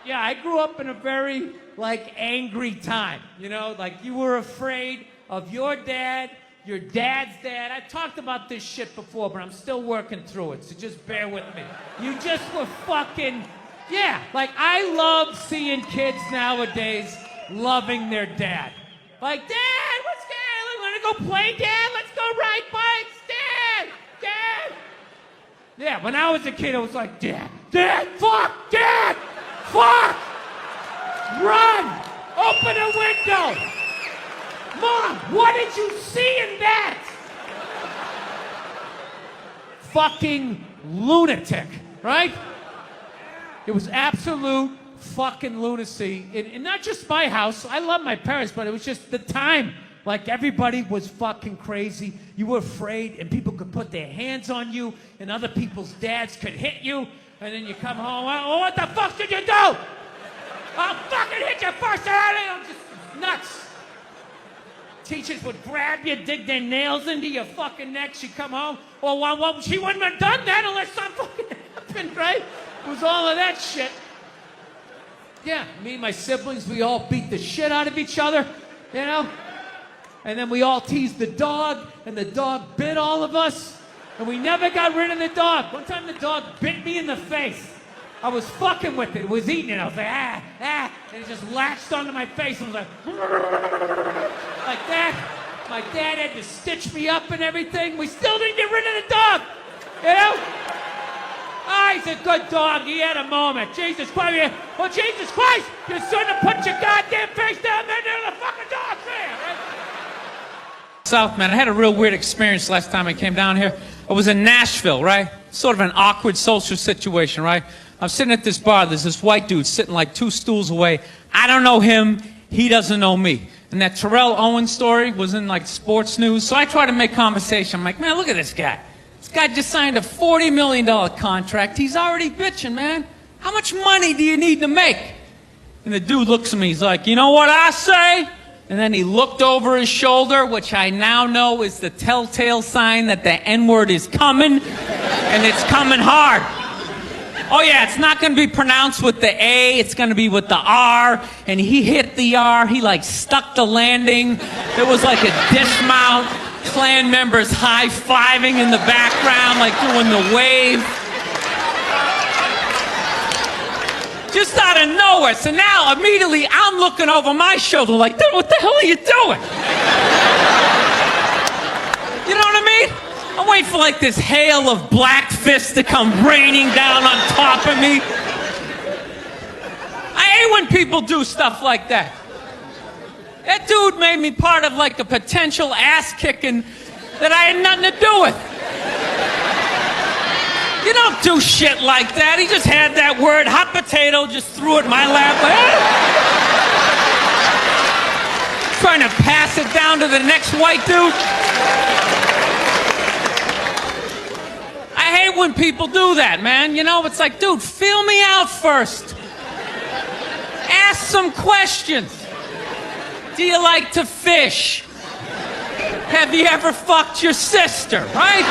Yeah, I grew up in a very, like, angry time. You know, like, you were afraid of your dad's dad. I've talked about this shit before, but I'm still working through it, so just bear with me. You just were fucking... Yeah, like, I love seeing kids nowadays loving their dad. Like, Dad, what's good? Want to go play, Dad? Let's go ride bikes, Dad! Dad! Yeah, when I was a kid, I was like, Dad, fuck, Dad! Fuck! Run! Open a window! Mom, what did you see in that? Fucking lunatic, right? It was absolute fucking lunacy. And not just my house. I love my parents, but it was just the time. Like, everybody was fucking crazy. You were afraid, and people could put their hands on you, and other people's dads could hit you, and then you come home, oh, what the fuck did you do? I'll fucking hit you first. I'm just nuts. Teachers would grab you, dig their nails into your fucking neck. She'd come home. Well, she wouldn't have done that unless something fucking happened, right? It was all of that shit. Yeah, me and my siblings, we all beat the shit out of each other, you know? And then we all teased the dog, and the dog bit all of us, and we never got rid of the dog. One time the dog bit me in the face. I was fucking with it. It was eating it. I was like, and it just latched onto my face and was like that. My dad had to stitch me up and everything. We still didn't get rid of the dog, you know? Ah, he's a good dog. He had a moment. Jesus Christ. Well, Jesus Christ, you shouldn't have put your goddamn face down there near the fucking dog there, right? South, man, I had a real weird experience last time I came down here. I was in Nashville, right? Sort of an awkward social situation, right? I'm sitting at this bar. There's this white dude sitting like 2 stools away. I don't know him. He doesn't know me. And that Terrell Owens story was in like sports news. So I try to make conversation. I'm like, man, look at this guy. This guy just signed a $40 million contract. He's already bitching, man. How much money do you need to make? And the dude looks at me. He's like, you know what I say? And then he looked over his shoulder, which I now know is the telltale sign that the N-word is coming, and it's coming hard. Oh yeah, it's not going to be pronounced with the A, it's going to be with the R, and he hit the R, he like stuck the landing. There was like a dismount, Klan members high-fiving in the background, like doing the wave. Just out of nowhere. So now, immediately, I'm looking over my shoulder like, dude, what the hell are you doing? You know what I mean? I'm waiting for like this hail of black fists to come raining down on top of me. I hate when people do stuff like that. That dude made me part of like a potential ass-kicking that I had nothing to do with. You don't do shit like that. He just had that word, hot potato, just threw it in my lap. Trying to pass it down to the next white dude. I hate when people do that, man. You know, it's like, dude, feel me out first. Ask some questions. Do you like to fish? Have you ever fucked your sister, right?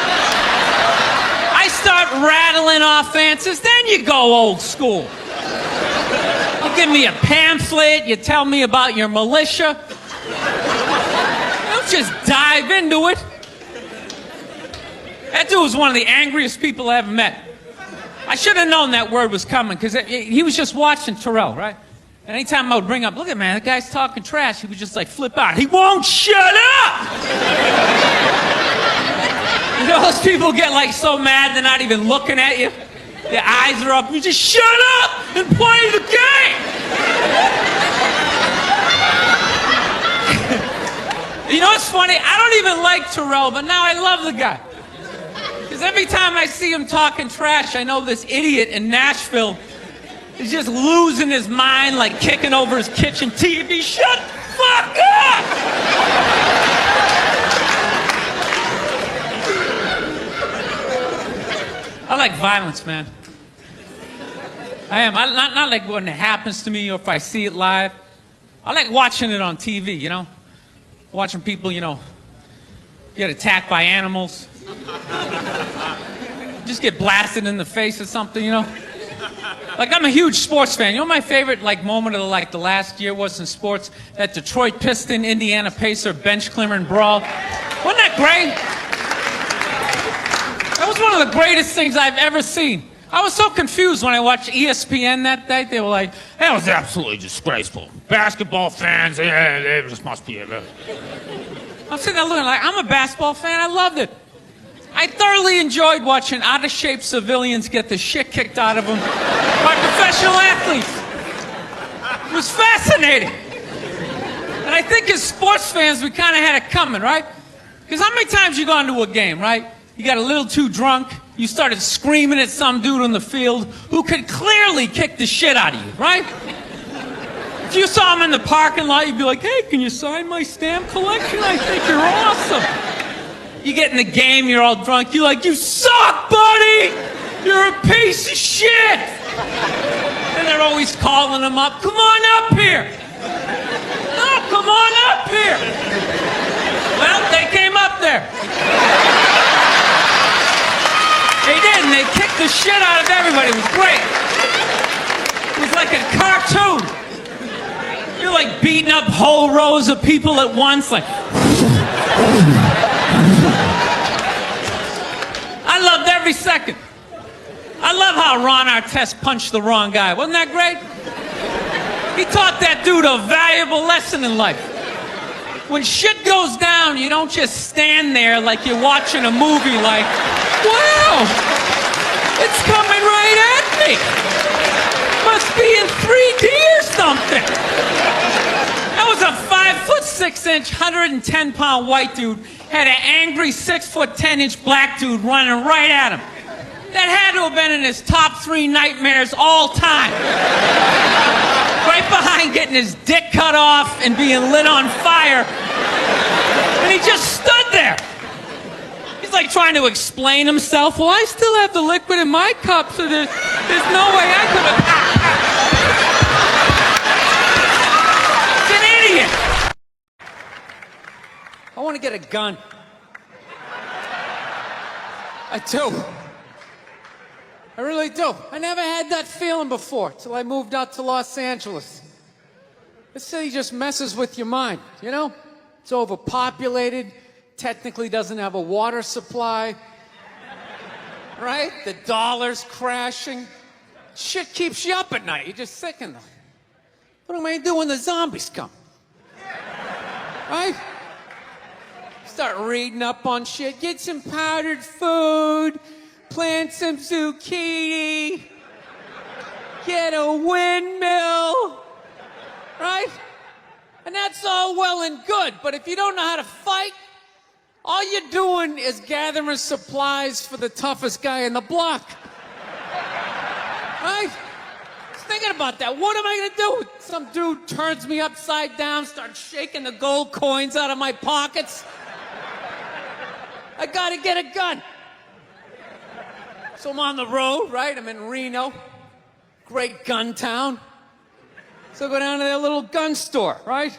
I start rattling off answers, then you go old school. You give me a pamphlet, you tell me about your militia. Don't just dive into it. That dude was one of the angriest people I ever met. I should have known that word was coming, because he was just watching Terrell, right? And anytime I would bring up, look at man, that guy's talking trash, he would just like flip out. He won't shut up! You know, those people get like so mad they're not even looking at you. Their eyes are up. You just shut up and play the game. You know what's funny? I don't even like Terrell, but now I love the guy. Because every time I see him talking trash, I know this idiot in Nashville is just losing his mind, like kicking over his kitchen TV. Shut the fuck up! I like violence, man. I am. Not like when it happens to me or if I see it live. I like watching it on TV, you know? Watching people, you know, get attacked by animals. Just get blasted in the face or something, you know? Like, I'm a huge sports fan. You know my favorite, like, moment of, like, the last year was in sports? That Detroit Piston, Indiana Pacer bench clearing brawl. Wasn't that great? That was one of the greatest things I've ever seen. I was so confused when I watched ESPN that day. They were like, that was absolutely disgraceful. Basketball fans, they just must be... I'm sitting there looking like, I'm a basketball fan. I loved it. I thoroughly enjoyed watching out-of-shape civilians get the shit kicked out of them by professional athletes. It was fascinating. And I think as sports fans, we kind of had it coming, right? Because how many times you gone to a game, right? You got a little too drunk. You started screaming at some dude on the field who could clearly kick the shit out of you, right? If you saw him in the parking lot, you'd be like, hey, can you sign my stamp collection? I think you're awesome. You get in the game, you're all drunk. You're like, you suck, buddy! You're a piece of shit! And they're always calling him up. Come on up here! No, come on up here! Well, they came up there. They did, and they kicked the shit out of everybody. It was great. It was like a cartoon. You're like beating up whole rows of people at once, like... I loved every second. I love how Ron Artest punched the wrong guy. Wasn't that great? He taught that dude a valuable lesson in life. When shit goes down, you don't just stand there like you're watching a movie like, wow, it's coming right at me. Must be in 3D or something. That was a 5'6", 110-pound white dude, had an angry 6'10" black dude running right at him. That had to have been in his top 3 nightmares all time. Right behind getting his dick cut off and being lit on fire. And he just stood there. He's like trying to explain himself. Well, I still have the liquid in my cup, so there's no way I could have... It's an idiot. I want to get a gun. I do. I really do. I never had that feeling before till I moved out to Los Angeles. This city just messes with your mind, you know? It's overpopulated, technically doesn't have a water supply, right? The dollar's crashing. Shit keeps you up at night. You're just thinking, what am I gonna do when the zombies come? Right? Start reading up on shit, get some powdered food, plant some zucchini, get a windmill, right? And that's all well and good, but if you don't know how to fight, all you're doing is gathering supplies for the toughest guy in the block. Right? Just thinking about that. What am I gonna do? Some dude turns me upside down, starts shaking the gold coins out of my pockets. I gotta get a gun. So I'm on the road, right? I'm in Reno. Great gun town. So I go down to their little gun store, right?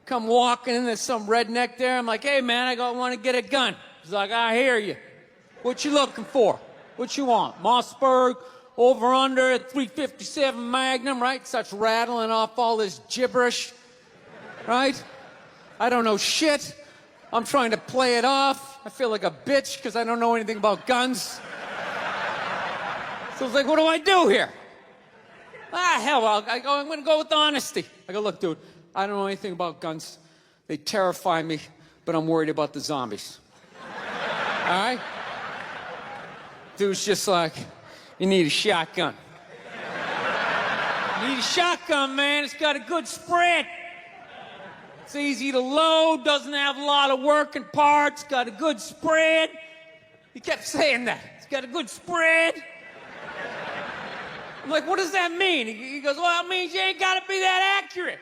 Come walking in, there's some redneck there. I'm like, hey, man, I want to get a gun. He's like, I hear you. What you looking for? What you want? Mossberg, over under, 357 Magnum, right? Starts rattling off all this gibberish, right? I don't know shit. I'm trying to play it off. I feel like a bitch because I don't know anything about guns. So I was like, what do I do here? Hell, I'm going to go with honesty. I go, look, dude, I don't know anything about guns. They terrify me, but I'm worried about the zombies. All right? Dude's just like, you need a shotgun. You need a shotgun, man. It's got a good spread. It's easy to load, doesn't have a lot of working parts, got a good spread. He kept saying that. It's got a good spread. I'm like, what does that mean? He goes, well, it means you ain't got to be that accurate.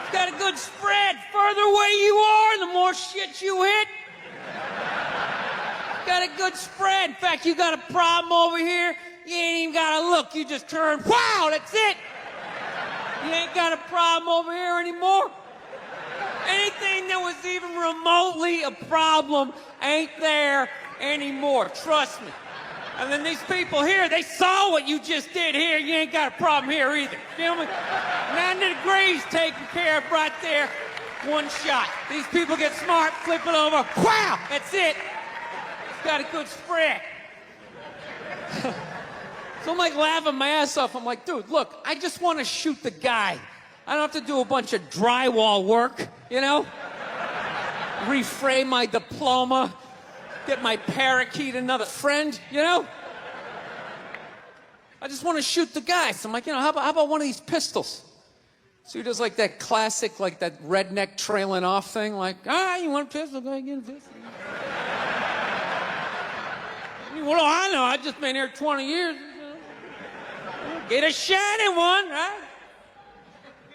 It's got a good spread. Further away you are, the more shit you hit. It's got a good spread. In fact, you got a problem over here, you ain't even got to look. You just turn, wow, that's it. You ain't got a problem over here anymore. Anything that was even remotely a problem ain't there anymore. Trust me. And then these people here, they saw what you just did here. You ain't got a problem here either. Feel me? 90 degrees taken care of right there. One shot. These people get smart, flip it over. Wow! That's it. It's got a good spread. So I'm like laughing my ass off. I'm like, dude, look, I just want to shoot the guy. I don't have to do a bunch of drywall work, you know? Reframe my diploma. Get my parakeet another friend, you know? I just want to shoot the guy. So I'm like, how about one of these pistols? So he does like that classic, like that redneck trailing off thing, like, you want a pistol? Go ahead, get a pistol. What do I know? I've just been here 20 years. Get a shiny one, right?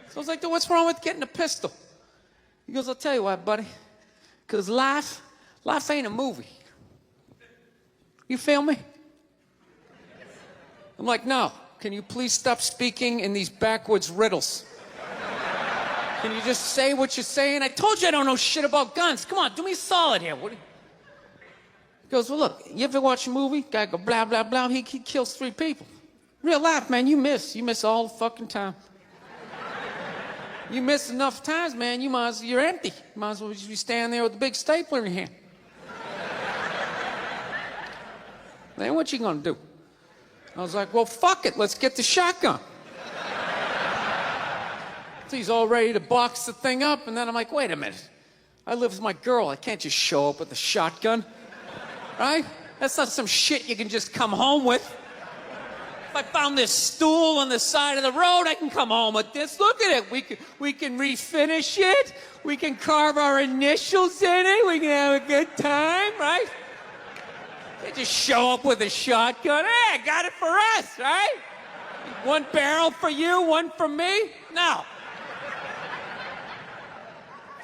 So I was like, dude, what's wrong with getting a pistol? He goes, I'll tell you what, buddy. Because life ain't a movie. You feel me? I'm like, no. Can you please stop speaking in these backwoods riddles? Can you just say what you're saying? I told you I don't know shit about guns. Come on, do me a solid here. He goes, well, look, you ever watch a movie? Guy go, blah, blah, blah. He kills 3 people. Real life, man, you miss. You miss all the fucking time. You miss enough times, man, you're empty. You might as well just be standing there with a big stapler in your hand. Then what you gonna do? I was like, well, fuck it, let's get the shotgun. So he's all ready to box the thing up, and then I'm like, wait a minute. I live with my girl, I can't just show up with a shotgun, right? That's not some shit you can just come home with. If I found this stool on the side of the road, I can come home with this. Look at it. We can refinish it. We can carve our initials in it. We can have a good time, right? They just show up with a shotgun. Hey, I got it for us, right? One barrel for you, one for me? No.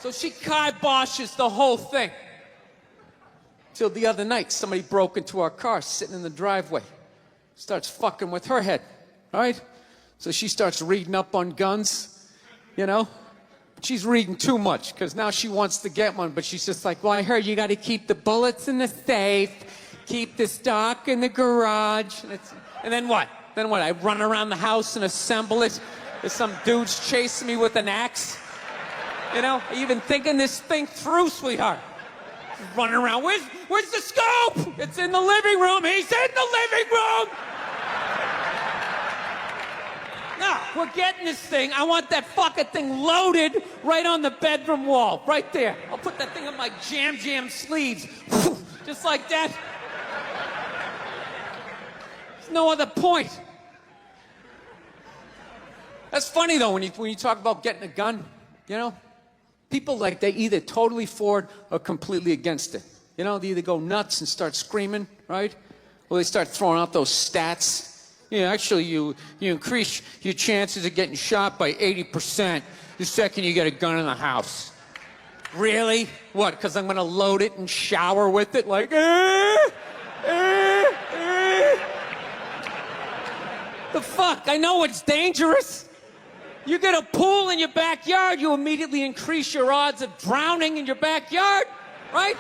So she kiboshes the whole thing. Till the other night, somebody broke into our car sitting in the driveway. Starts fucking with her head, right? So she starts reading up on guns, you know? She's reading too much, because now she wants to get one, but she's just like, well, I heard you got to keep the bullets in the safe, keep the stock in the garage. And then what? Then what? I run around the house and assemble it? There's some dude's chasing me with an axe? You know? Are you even thinking this thing through, sweetheart? Running around. Where's the scope? It's in the living room. He's in the living room. No, we're getting this thing. I want that fucking thing loaded right on the bedroom wall. Right there. I'll put that thing on my jam sleeves. Just like that. There's no other point. That's funny, though, when you talk about getting a gun, you know? People, like, they either totally for it or completely against it. You know, they either go nuts and start screaming, right? Or they start throwing out those stats. Yeah, actually, you increase your chances of getting shot by 80% the second you get a gun in the house. Really? What, because I'm going to load it and shower with it? Like, The fuck? I know it's dangerous. You get a pool in your backyard, you immediately increase your odds of drowning in your backyard, right?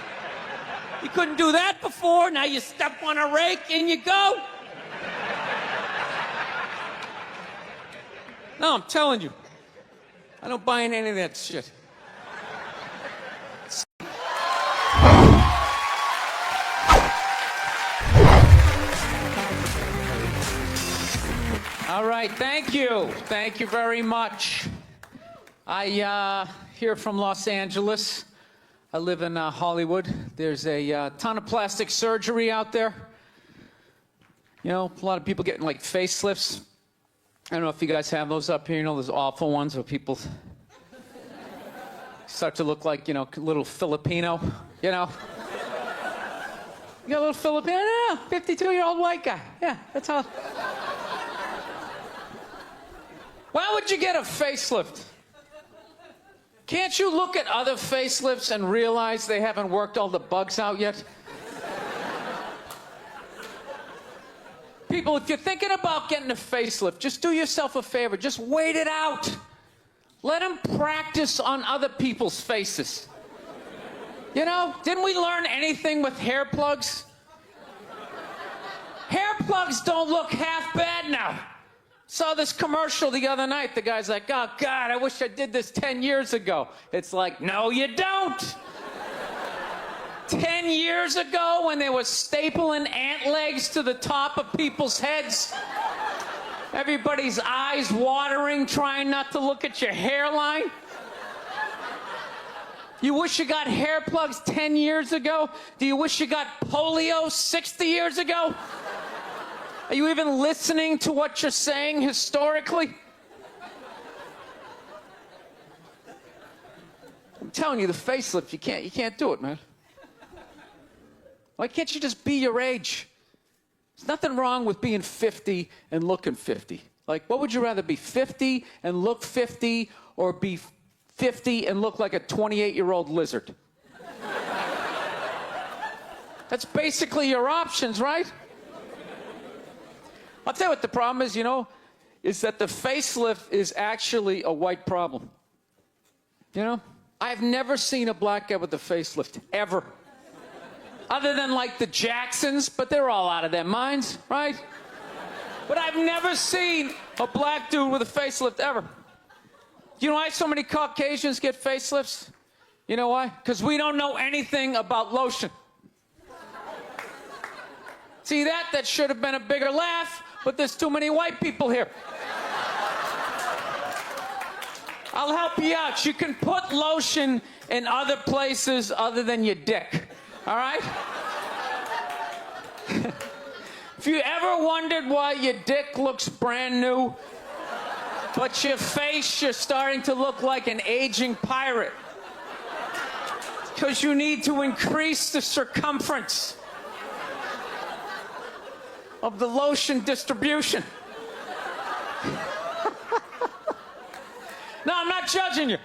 You couldn't do that before, now you step on a rake, in you go. No, I'm telling you, I don't buy in any of that shit. All right, thank you. Thank you very much. I here from Los Angeles. I live in Hollywood. There's a ton of plastic surgery out there. You know, a lot of people getting like facelifts. I don't know if you guys have those up here. You know, those awful ones where people start to look like, you know, a little Filipino, you know. You got a little Filipino? Yeah, 52-year-old white guy. Yeah, that's all. Why would you get a facelift? Can't you look at other facelifts and realize they haven't worked all the bugs out yet? People, if you're thinking about getting a facelift, just do yourself a favor. Just wait it out. Let them practice on other people's faces. You know, didn't we learn anything with hair plugs? plugs don't look half bad now. Saw this commercial the other night. The guy's like, oh, God, I wish I did this 10 years ago. It's like, no, you don't. 10 years ago, when they were stapling ant legs to the top of people's heads, everybody's eyes watering, trying not to look at your hairline. You wish you got hair plugs 10 years ago? Do you wish you got polio 60 years ago? Are you even listening to what you're saying historically? I'm telling you, the facelift, you can't do it, man. Why can't you just be your age? There's nothing wrong with being 50 and looking 50. Like, what would you rather be, 50 and look 50, or be 50 and look like a 28-year-old lizard? That's basically your options, right? I'll tell you what the problem is, is that the facelift is actually a white problem. I've never seen a black guy with a facelift, ever. Other than like the Jacksons, but they're all out of their minds, right? But I've never seen a black dude with a facelift, ever. You know why so many Caucasians get facelifts? You know why? Because we don't know anything about lotion. See that? That should have been a bigger laugh, but there's too many white people here. I'll help you out. You can put lotion in other places other than your dick. All right? If you ever wondered why your dick looks brand new, but your face, you're starting to look like an aging pirate, because you need to increase the circumference of the lotion distribution. No, I'm not judging you.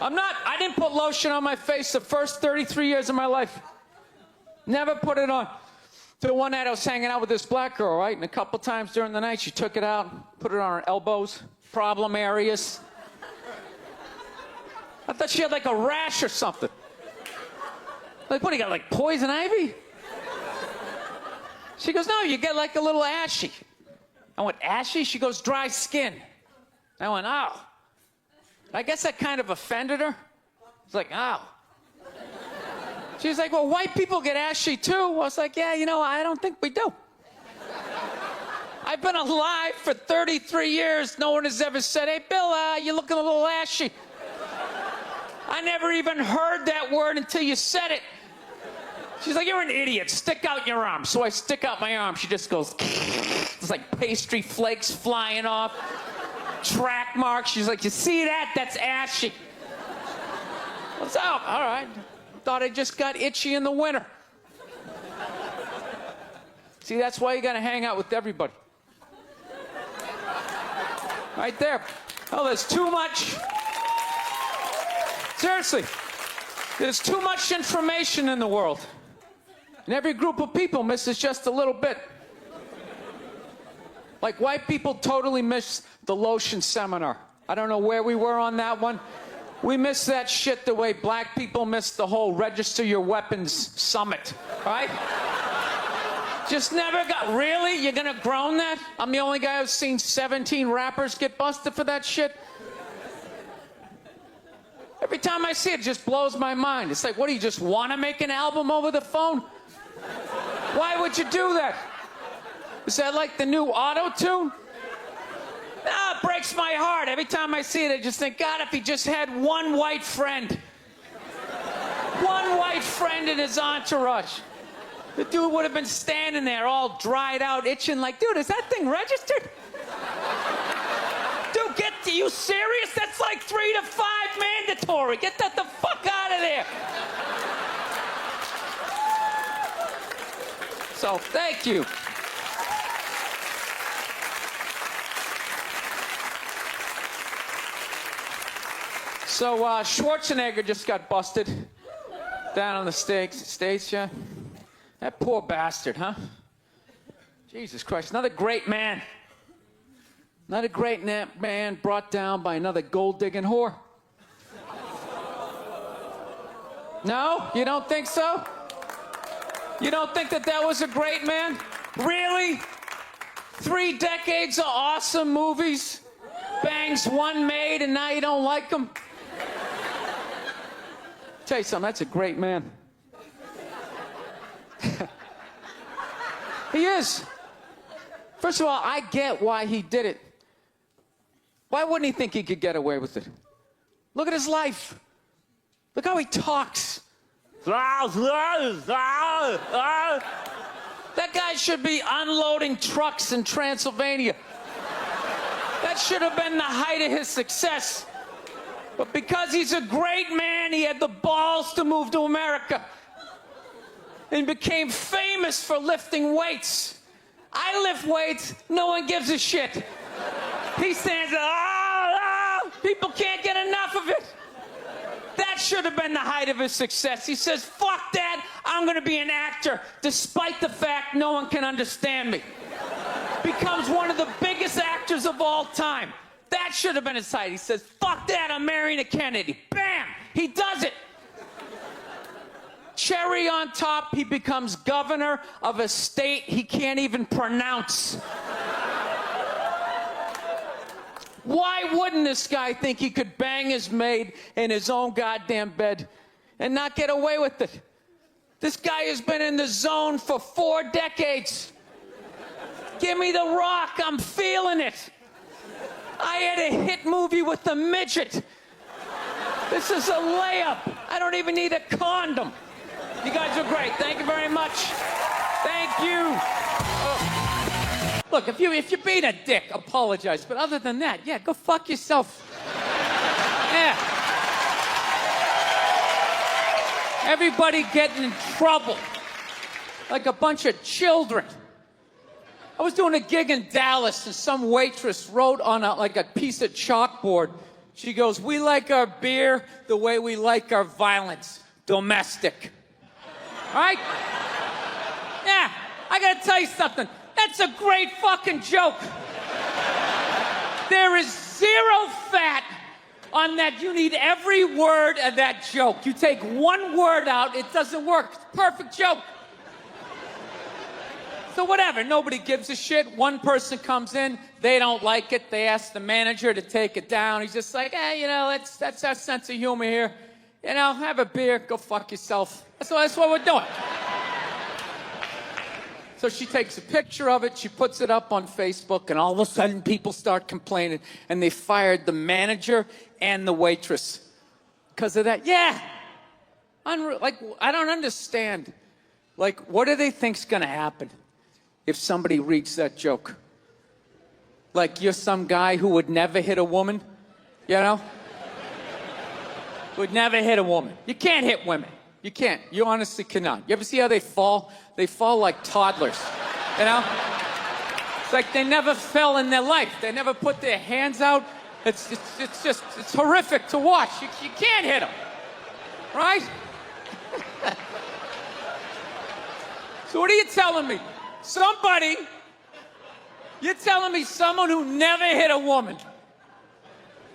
I didn't put lotion on my face the first 33 years of my life. Never put it on. Till one night I was hanging out with this black girl, right? And a couple times during the night she took it out, put it on her elbows, problem areas. I thought she had like a rash or something. Like, what do you got, like poison ivy? She goes, no, you get like a little ashy. I went, ashy? She goes, dry skin. I went, oh. I guess that kind of offended her. It's like, oh. She's like, well, white people get ashy too. I was like, yeah, I don't think we do. I've been alive for 33 years. No one has ever said, hey, Bill, you're looking a little ashy. I never even heard that word until you said it. She's like, you're an idiot. Stick out your arm. So I stick out my arm. She just goes, it's like pastry flakes flying off. Track marks. She's like, you see that? That's ashy. What's up? All right. Thought I just got itchy in the winter. See, that's why you got to hang out with everybody. Right there. Oh, there's too much. Seriously. There's too much information in the world. And every group of people misses just a little bit. Like, white people totally missed the lotion seminar. I don't know where we were on that one. We missed that shit the way black people missed the whole register your weapons summit, right? Just never got, really? You're gonna groan that? I'm the only guy who's seen 17 rappers get busted for that shit? Every time I see it, it just blows my mind. It's like, what, do you just want to make an album over the phone? Why would you do that? Is that like the new auto-tune? No, it breaks my heart. Every time I see it, I just think, God, if he just had one white friend. One white friend in his entourage. The dude would have been standing there all dried out, itching like, dude, is that thing registered? Dude, you serious? That's like 3 to 5 mandatory. Get that the fuck out of there. So, thank you. So, Schwarzenegger just got busted down on the States, yeah? That poor bastard, huh? Jesus Christ, another great man. Another great man brought down by another gold-digging whore. No? You don't think so? You don't think that was a great man? Really? 3 decades of awesome movies? Bangs one made and now you don't like them? Tell you something, that's a great man. He is. First of all, I get why he did it. Why wouldn't he think he could get away with it? Look at his life. Look how he talks. That guy should be unloading trucks in Transylvania. That should have been the height of his success. But because he's a great man, he had the balls to move to America and became famous for lifting weights. I lift weights, no one gives a shit. He stands there, people can't get enough of it. That should have been the height of his success. He says, fuck that, I'm gonna be an actor, despite the fact no one can understand me. Becomes one of the biggest actors of all time. That should have been his height. He says, fuck that, I'm marrying a Kennedy. Bam! He does it. Cherry on top, he becomes governor of a state he can't even pronounce. Why wouldn't this guy think he could bang his maid in his own goddamn bed and not get away with it? This guy has been in the zone for 4 decades. Give me the rock, I'm feeling it. I had a hit movie with a midget. This is a layup. I don't even need a condom. You guys are great. Thank you very much. Thank you. Look, if you're being a dick, apologize. But other than that, yeah, go fuck yourself. Yeah. Everybody getting in trouble. Like a bunch of children. I was doing a gig in Dallas and some waitress wrote on a piece of chalkboard. She goes, we like our beer the way we like our violence. Domestic. All right? Yeah, I gotta tell you something. That's a great fucking joke. There is 0 fat on that. You need every word of that joke. You take one word out, it doesn't work. Perfect joke. So whatever, nobody gives a shit. One person comes in, they don't like it. They ask the manager to take it down. He's just like, hey, that's our sense of humor here. Have a beer, go fuck yourself. That's what we're doing. So she takes a picture of it, she puts it up on Facebook, and all of a sudden people start complaining, and they fired the manager and the waitress because of that. Yeah. Like, I don't understand. Like, what do they think's gonna happen if somebody reads that joke? Like, you're some guy who would never hit a woman, Would never hit a woman. You can't hit women. You can't. You honestly cannot. You ever see how they fall? They fall like toddlers, It's like they never fell in their life. They never put their hands out. It's horrific to watch. You can't hit them, right? So what are you telling me? You're telling me someone who never hit a woman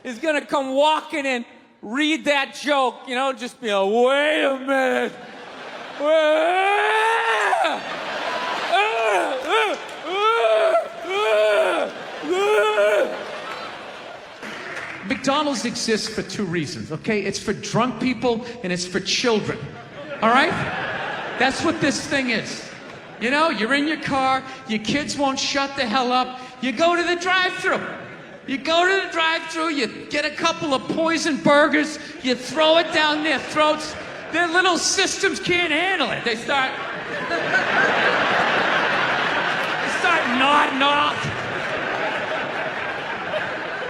is gonna come walking in, read that joke, just be like, wait a minute. McDonald's exists for 2 reasons, okay? It's for drunk people and it's for children, all right? That's what this thing is. You're in your car, your kids won't shut the hell up, you go to the drive-thru. You go to the drive-thru, you get a couple of poison burgers, you throw it down their throats. Their little systems can't handle it. They start nodding off.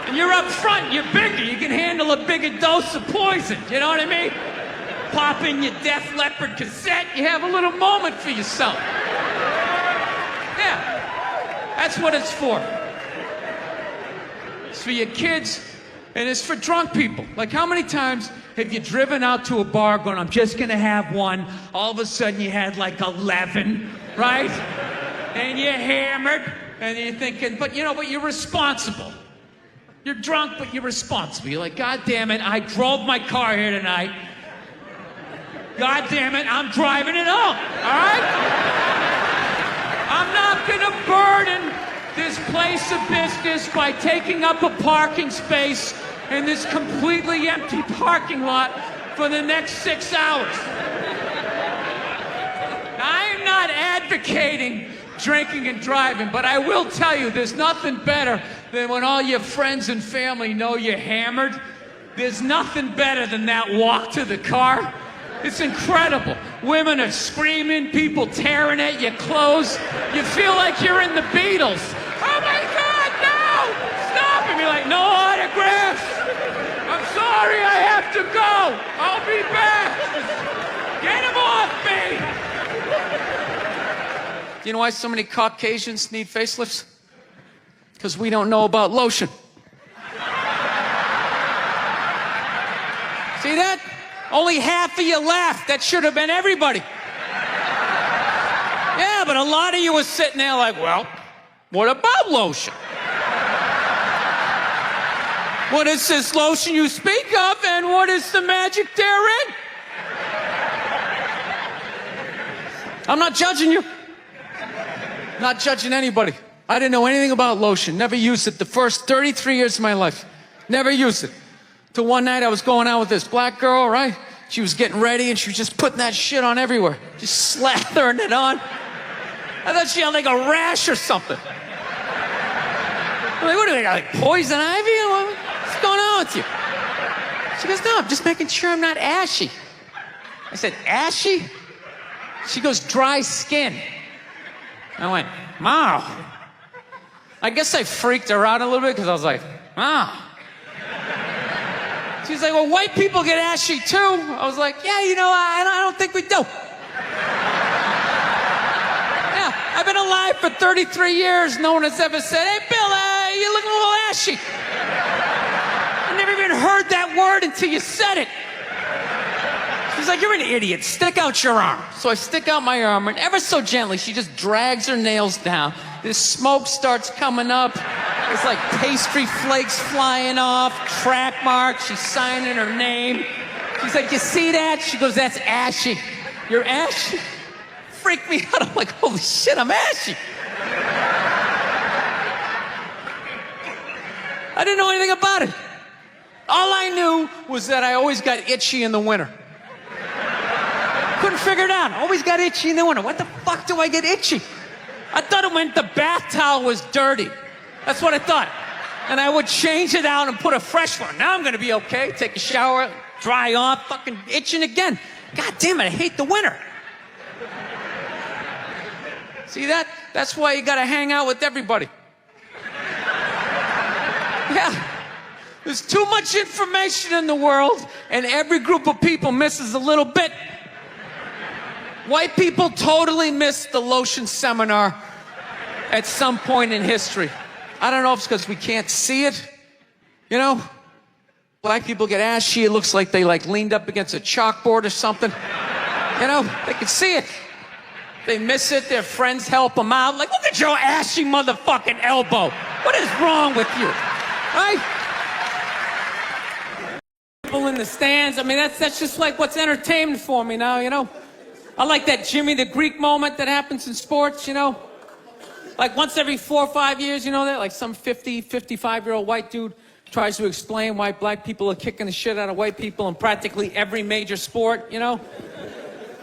And you're up front, you're bigger, you can handle a bigger dose of poison, you know what I mean? Pop in your Def Leppard cassette, you have a little moment for yourself. Yeah, that's what it's for. It's for your kids, and it's for drunk people. Like, how many times have you driven out to a bar going, I'm just gonna have one, all of a sudden you had like 11, right? And you're hammered, and you're thinking, but you're responsible. You're drunk, but you're responsible. You're like, God damn it, I drove my car here tonight. God damn it, I'm driving it home, all right? I'm not gonna burden this place of business by taking up a parking space in this completely empty parking lot for the next 6 hours. I am not advocating drinking and driving, but I will tell you, there's nothing better than when all your friends and family know you're hammered. There's nothing better than that walk to the car. It's incredible. Women are screaming, people tearing at your clothes. You feel like you're in the Beatles. Oh my God, no! Stop! And you're like, no autographs! I'm sorry, I have to go! I'll be back! Get him off me! Do you know why so many Caucasians need facelifts? Because we don't know about lotion. See that? Only half of you laughed. That should have been everybody. Yeah, but a lot of you were sitting there like, well, what about lotion? What is this lotion you speak of, and what is the magic therein? I'm not judging you. Not judging anybody. I didn't know anything about lotion. Never used it the first 33 years of my life. Never used it. Till one night I was going out with this black girl, right? She was getting ready and she was just putting that shit on everywhere. Just slathering it on. I thought she had like a rash or something. I'm like, what do they got, like poison ivy? What's going on with you? She goes, no, I'm just making sure I'm not ashy. I said, ashy? She goes, dry skin. I went, wow. I guess I freaked her out a little bit because I was like, wow. She's like, well, white people get ashy too. I was like, yeah, you know, I don't think we do. Yeah, I've been alive for 33 years. No one has ever said, hey, Bill, you're looking a little ashy. I never even heard that word until you said it. She's like, you're an idiot. Stick out your arm. So I stick out my arm, and ever so gently, she just drags her nails down. This smoke starts coming up. It's like pastry flakes flying off, track marks. She's signing her name. She's like, you see that? She goes, that's ashy. You're ashy? Freaked me out. I'm like, holy shit, I'm ashy. I didn't know anything about it. All I knew was that I always got itchy in the winter. Couldn't figure it out. Always got itchy in the winter. What the fuck do I get itchy? I thought it meant the bath towel was dirty. That's what I thought. And I would change it out and put a fresh one. Now I'm gonna be okay. Take a shower, dry off, fucking itching again. God damn it, I hate the winter. See that? That's why you gotta hang out with everybody. Yeah. There's too much information in the world, and every group of people misses a little bit. White people totally missed the lotion seminar at some point in history. I don't know if it's because we can't see it. You know? Black people get ashy. It looks like they leaned up against a chalkboard or something. You know? They can see it. They miss it. Their friends help them out. Like, look at your ashy motherfucking elbow. What is wrong with you? Right? People in the stands. I mean, that's just like what's entertainment for me now, you know? I like that Jimmy the Greek moment that happens in sports, you know? Like once every 4 or 5 years, you know that? Like some 50, 55-year-old white dude tries to explain why black people are kicking the shit out of white people in practically every major sport, you know?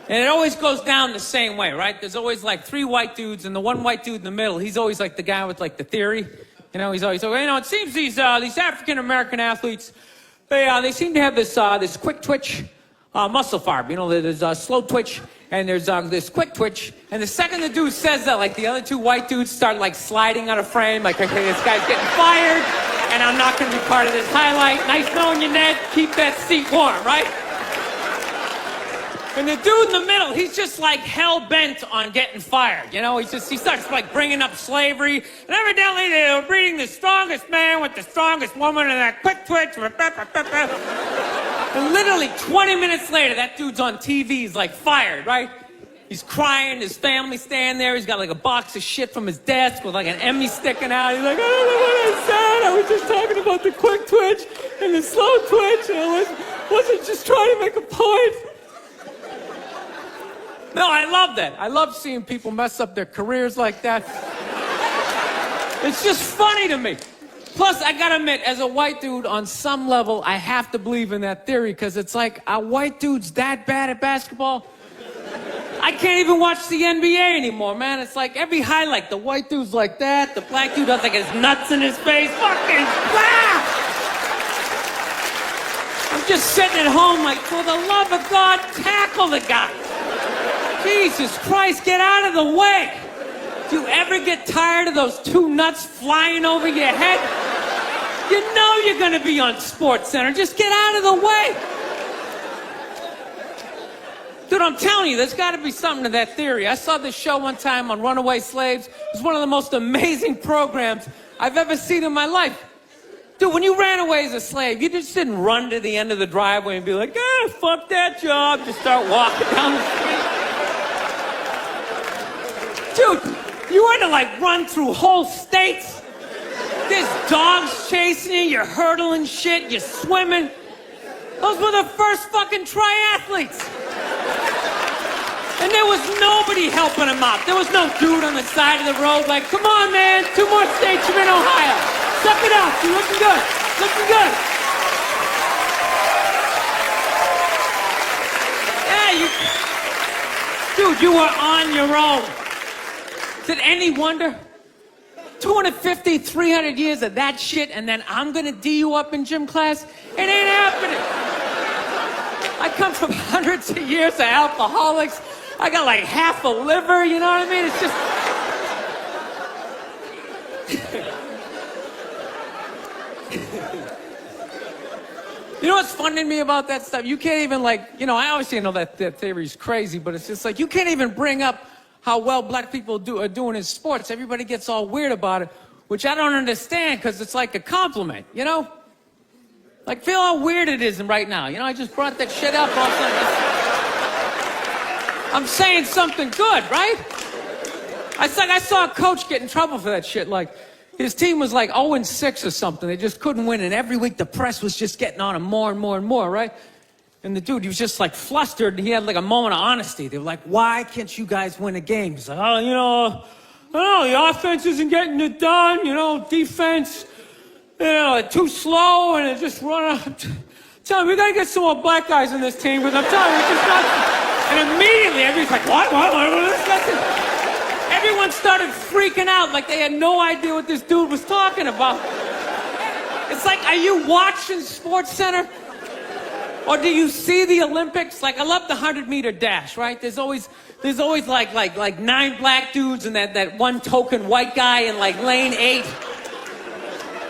And it always goes down the same way, right? There's always like 3 white dudes, and the one white dude in the middle, he's always like the guy with like the theory. You know, he's always like, you know, it seems these African-American athletes, they seem to have this quick twitch muscle fiber. You know, there's slow twitch, and there's this quick twitch. And the second the dude says that, like the other 2 white dudes start like sliding out of frame, like, okay, this guy's getting fired, and I'm not gonna be part of this highlight. Nice knowing you, Ned. Keep that seat warm, right? And the dude in the middle, he's just like hell-bent on getting fired. You know, he starts like bringing up slavery. And evidently they were breeding the strongest man with the strongest woman and that quick twitch. And literally 20 minutes later, that dude's on TV. He's like fired, right? He's crying. His family's standing there. He's got like a box of shit from his desk with like an Emmy sticking out. He's like, I don't know what I said. I was just talking about the quick twitch and the slow twitch. And I wasn't just trying to make a point. No, I love that. I love seeing people mess up their careers like that. It's just funny to me. Plus, I gotta admit, as a white dude, on some level, I have to believe in that theory, because it's like, are white dudes that bad at basketball? I can't even watch the NBA anymore, man. It's like every highlight, the white dude's like that, the black dude has like his nuts in his face. Fucking blah! I'm just sitting at home like, for the love of God, tackle the guy. Jesus Christ, get out of the way. Do you ever get tired of those two nuts flying over your head? You know you're gonna be on SportsCenter. Just get out of the way. Dude, I'm telling you, there's gotta be something to that theory. I saw this show one time on runaway slaves. It was one of the most amazing programs I've ever seen in my life. Dude, when you ran away as a slave, you just didn't run to the end of the driveway and be like, fuck that job. Just start walking down the street. Dude, you had to like run through whole states. There's dogs chasing you, you're hurdling shit, you're swimming. Those were the first fucking triathletes. And there was nobody helping them out. There was no dude on the side of the road like, come on, man, 2 more states, you're in Ohio. Suck it up, you're looking good, looking good. Yeah, dude, you were on your own. Is it any wonder? 250, 300 years of that shit, and then I'm gonna D you up in gym class? It ain't happening. I come from hundreds of years of alcoholics. I got like half a liver, you know what I mean? It's just... You know what's funny to me about that stuff? You can't even like, I obviously know that theory's crazy, but it's just like, you can't even bring up how well black people are doing in sports. Everybody gets all weird about it, which I don't understand, because it's like a compliment, Like, feel how weird it is right now. I just brought that shit up all of a sudden. I'm saying something good, right? I saw a coach get in trouble for that shit. Like, his team was like 0-6 or something. They just couldn't win, and every week the press was just getting on him more and more and more, right? And the dude, he was just like flustered, and he had like a moment of honesty. They were like, why can't you guys win a game? He's like, I don't know, the offense isn't getting it done, defense, too slow, and it just run out. I'm telling you, we gotta get some more black guys in this team, because I'm telling you, it's just not. And immediately, everybody's like, what is this? Everyone started freaking out like they had no idea what this dude was talking about. It's like, are you watching SportsCenter? Or do you see the Olympics? Like, I love the 100-meter dash, right? There's always like 9 black dudes and that one token white guy in like lane 8.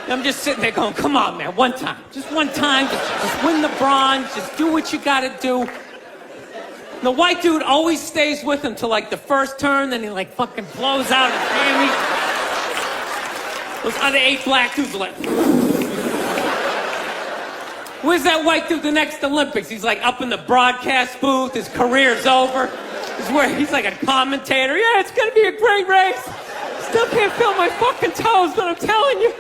And I'm just sitting there going, come on, man, one time. Just one time, just win the bronze, just do what you gotta do. And the white dude always stays with him till like the first turn, then he like fucking blows out his hammy. Those other 8 black dudes are like... Where's that white dude the next Olympics? He's like up in the broadcast booth, his career's over. He's like a commentator. Yeah, it's gonna be a great race. Still can't feel my fucking toes, but I'm telling you.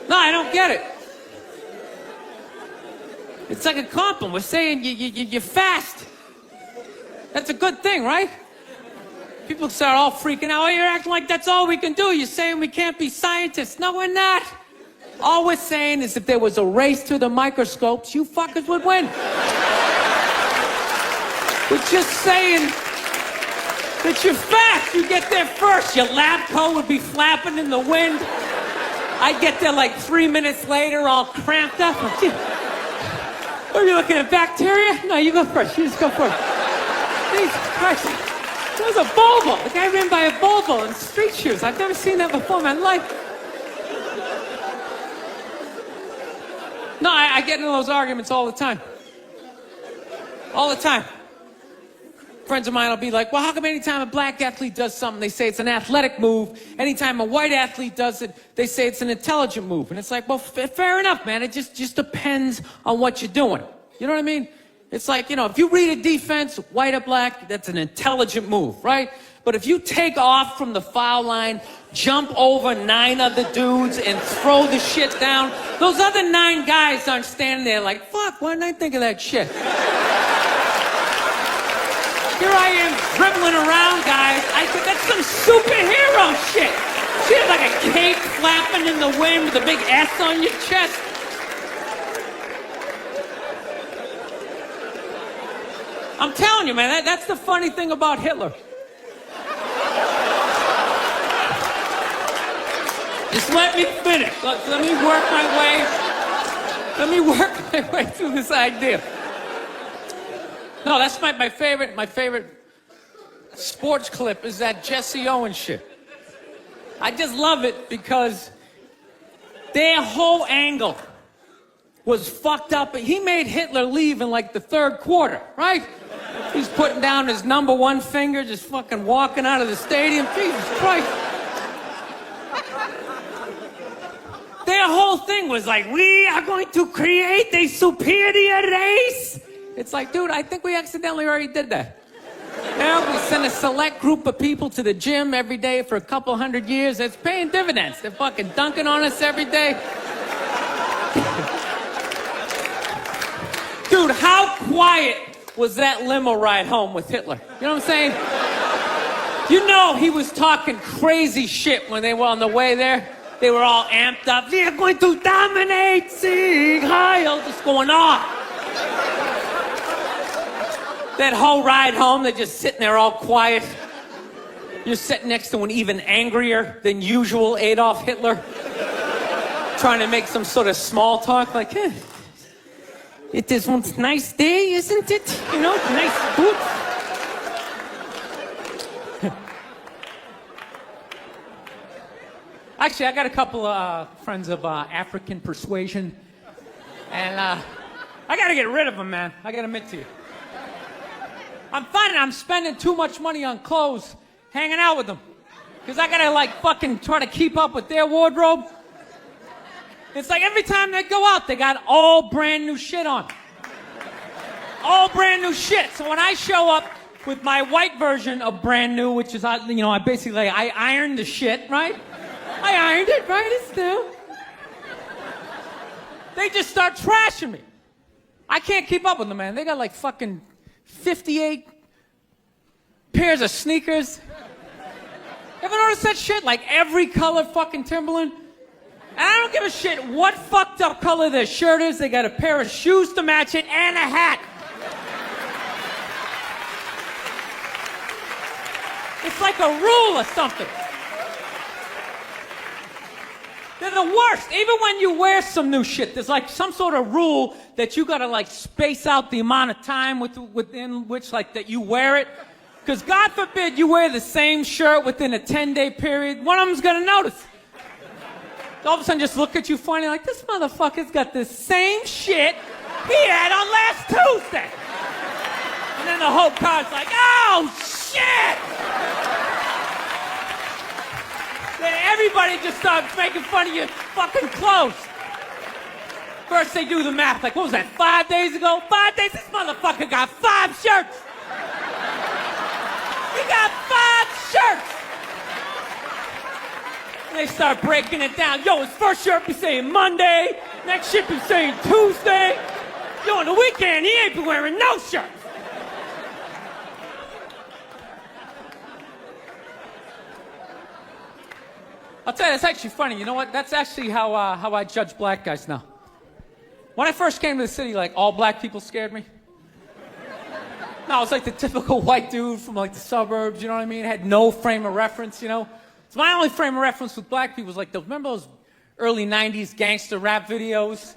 No, I don't get it. It's like a compliment. We're saying you're fast. That's a good thing, right? People start all freaking out. Oh, you're acting like that's all we can do. You're saying we can't be scientists. No, we're not. All we're saying is if there was a race to the microscopes, you fuckers would win. We're just saying that you're fast. You get there first. Your lab coat would be flapping in the wind. I'd get there like 3 minutes later, all cramped up. Are you looking at bacteria? No, you go first. You just go first. Jesus Christ. That was a Volvo. The guy ran by a Volvo in street shoes. I've never seen that before in my life. No, I get into those arguments all the time. All the time. Friends of mine will be like, well, how come anytime a black athlete does something, they say it's an athletic move. Anytime a white athlete does it, they say it's an intelligent move. And it's like, well, fair enough, man. It just depends on what you're doing. You know what I mean? It's like, if you read a defense, white or black, that's an intelligent move, right? But if you take off from the foul line, jump over 9 other dudes and throw the shit down, those other 9 guys aren't standing there like, fuck, why didn't I think of that shit? Here I am dribbling around, guys. I said, that's some superhero shit. She had like a cape flapping in the wind with a big S on your chest. I'm telling you, man, that's the funny thing about Hitler. Just let me finish. Let me work my way through this idea. No, that's my favorite sports clip is that Jesse Owens shit. I just love it because their whole angle was fucked up. He made Hitler leave in like the third quarter, right? He's putting down his number one finger, just fucking walking out of the stadium. Jesus Christ. Their whole thing was like, we are going to create a superior race. It's like, dude, I think we accidentally already did that. Yeah, we send a select group of people to the gym every day for a couple hundred years. It's paying dividends. They're fucking dunking on us every day. Dude, how quiet was that limo ride home with Hitler? You know what I'm saying? You know he was talking crazy shit when they were on the way there. They were all amped up. We are going to dominate, Sieg Heil, just going off. That whole ride home, they're just sitting there all quiet. You're sitting next to an even angrier than usual Adolf Hitler, trying to make some sort of small talk, like, it is one nice day, isn't it? You know, nice food. Actually, I got a couple of friends of African persuasion, and I gotta get rid of them, man. I gotta admit to you. I'm finding I'm spending too much money on clothes hanging out with them. Because I gotta like fucking try to keep up with their wardrobe. It's like every time they go out, they got all brand new shit on. All brand new shit. So when I show up with my white version of brand new, which is, I basically, I ironed the shit, right? I ironed it, right? It's new. They just start trashing me. I can't keep up with them, man. They got like fucking 58 pairs of sneakers. Ever notice that shit? Like every color fucking Timberland? And I don't give a shit what fucked up color their shirt is. They got a pair of shoes to match it and a hat. It's like a rule or something. They're the worst. Even when you wear some new shit, there's like some sort of rule that you gotta like space out the amount of time within which like that you wear it. Because God forbid you wear the same shirt within a 10-day period, one of them's gonna notice. All of a sudden just look at you funny like, this motherfucker's got the same shit he had on last Tuesday. And then the whole car's like, oh shit! Then everybody just starts making fun of your fucking clothes. First they do the math, like what was that, 5 days ago? 5 days? This motherfucker got 5 shirts! He got 5 shirts! And they start breaking it down. Yo, his first shirt be saying Monday, next shirt be saying Tuesday. Yo, on the weekend, he ain't be wearing no shirts. I'll tell you, that's actually funny. You know what? That's actually how I judge black guys now. When I first came to the city, like, all black people scared me. No, I was like the typical white dude from, like, the suburbs, you know what I mean? Had no frame of reference, you know? So my only frame of reference with black people was, like, remember those early 90s gangster rap videos?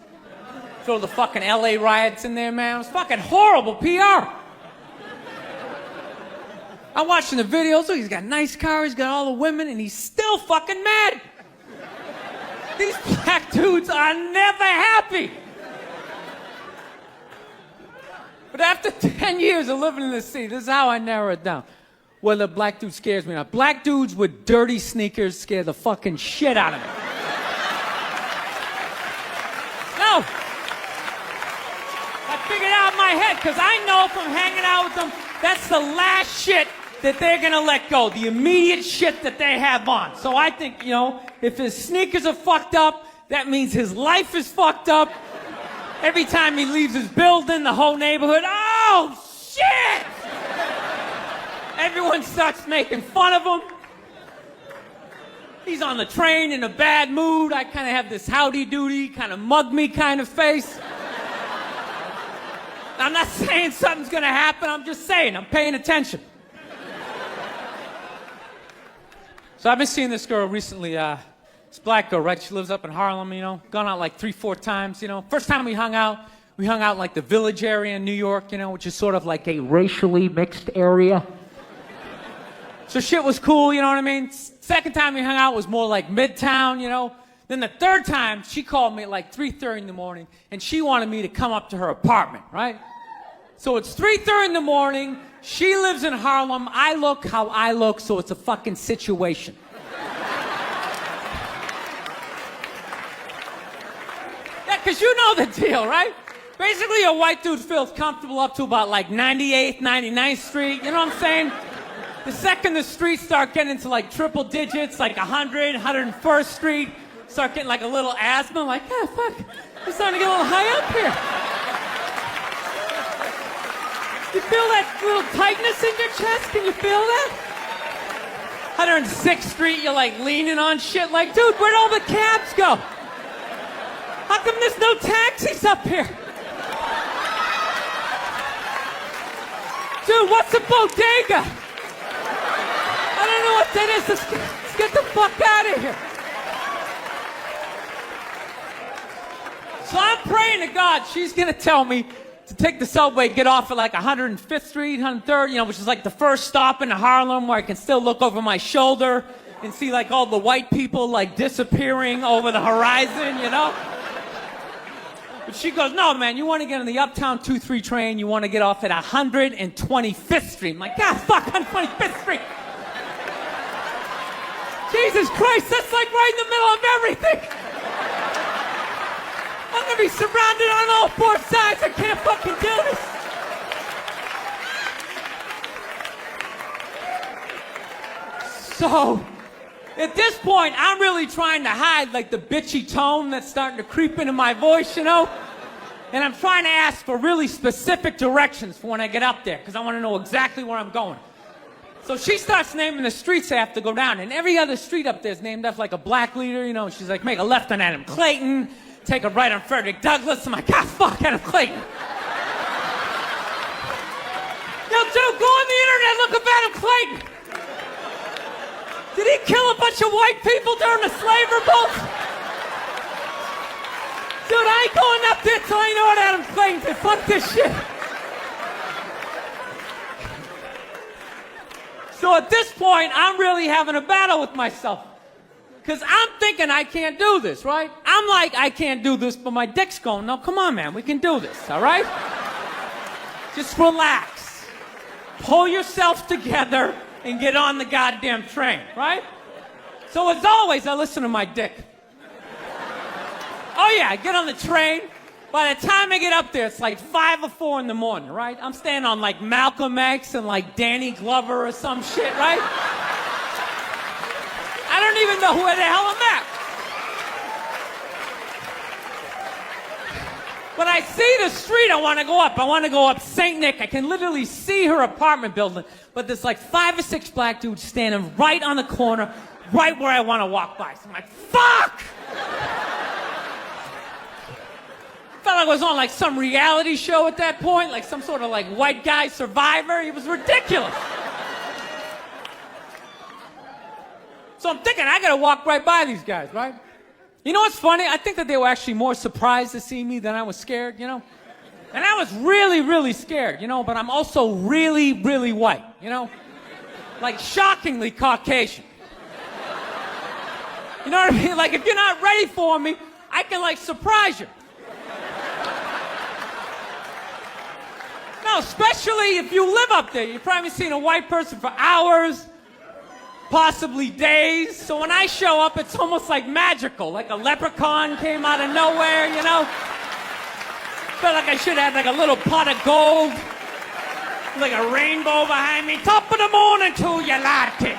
Throw the fucking LA riots in there, man. It was fucking horrible PR. I'm watching the videos, look, he's got a nice car, he's got all the women, and he's still fucking mad. These black dudes are never happy. But after 10 years of living in the city, this is how I narrow it down. Whether a black dude scares me or not. Black dudes with dirty sneakers scare the fucking shit out of me. No. I figured out in my head, because I know from hanging out with them, that's the last shit that they're gonna let go, the immediate shit that they have on. So I think, you know, if his sneakers are fucked up, that means his life is fucked up. Every time he leaves his building, the whole neighborhood, oh, shit! Everyone starts making fun of him. He's on the train in a bad mood. I kind of have this howdy-doody, kind of mug-me kind of face. I'm not saying something's gonna happen, I'm just saying, I'm paying attention. So I've been seeing this girl recently, this black girl, right? She lives up in Harlem, you know, gone out like 3-4 times, you know. First time we hung out like the Village area in New York, you know, which is sort of like a racially mixed area. So shit was cool, you know what I mean? Second time we hung out was more like Midtown, you know. Then the third time, she called me at like 3:30 in the morning, and she wanted me to come up to her apartment, right? So it's 3:30 in the morning, she lives in Harlem, I look how I look, so it's a fucking situation. Yeah, because you know the deal, right? Basically, a white dude feels comfortable up to about like 98th, 99th Street, you know what I'm saying? The second the streets start getting into like triple digits, like 100, 101st Street, start getting like a little asthma, like, ah, fuck, we're starting to get a little high up here. You feel that little tightness in your chest? Can you feel that? 106th Street, you're like leaning on shit, like, dude, where'd all the cabs go? How come there's no taxis up here? Dude, what's a bodega? I don't know what that is. Let's get the fuck out of here. So I'm praying to God she's going to tell me to take the subway, get off at like 105th Street, 103rd, you know, which is like the first stop in Harlem where I can still look over my shoulder and see like all the white people like disappearing over the horizon, you know? But she goes, no, man, you want to get on the Uptown 2-3 train, you want to get off at 125th Street. I'm like, God, fuck, 125th Street. Jesus Christ, that's like right in the middle of everything. I'm gonna be surrounded on all four sides. I can't fucking do this. So, at this point, I'm really trying to hide like the bitchy tone that's starting to creep into my voice, you know? And I'm trying to ask for really specific directions for when I get up there, because I want to know exactly where I'm going. So she starts naming the streets I have to go down, and every other street up there is named after like a black leader, you know. She's like, make a left on Adam Clayton, take a right on Frederick Douglass. I'm like, ah, fuck Adam Clayton. Yo, dude, go on the internet, look up Adam Clayton. Did he kill a bunch of white people during the slave revolt? Dude, I ain't going up there till I know what Adam Clayton did. Fuck this shit. So at this point, I'm really having a battle with myself. Because I'm thinking I can't do this, right? I'm like, I can't do this, but my dick's going, no, come on, man, we can do this, all right? Just relax. Pull yourself together and get on the goddamn train, right? So as always, I listen to my dick. Oh yeah, I get on the train. By the time I get up there, it's like 5 or 4 in the morning, right? I'm staying on like Malcolm X and like Danny Glover or some shit, right? I don't even know where the hell I'm at. When I see the street I want to go up, I want to go up St. Nick. I can literally see her apartment building, but there's like 5 or 6 black dudes standing right on the corner, right where I want to walk by. So I'm like, fuck! Felt like I was on like some reality show at that point, like some sort of like white guy survivor. It was ridiculous. So I'm thinking I gotta walk right by these guys, right? You know what's funny? I think that they were actually more surprised to see me than I was scared, you know? And I was really, really scared, you know, but I'm also really, really white, you know? Like shockingly Caucasian. You know what I mean? Like if you're not ready for me, I can like surprise you. No, especially if you live up there. You've probably seen a white person for hours, possibly days. So when I show up, it's almost like magical, like a leprechaun came out of nowhere, you know? Felt like I should have like a little pot of gold, like a rainbow behind me. Top of the morning to you, latte.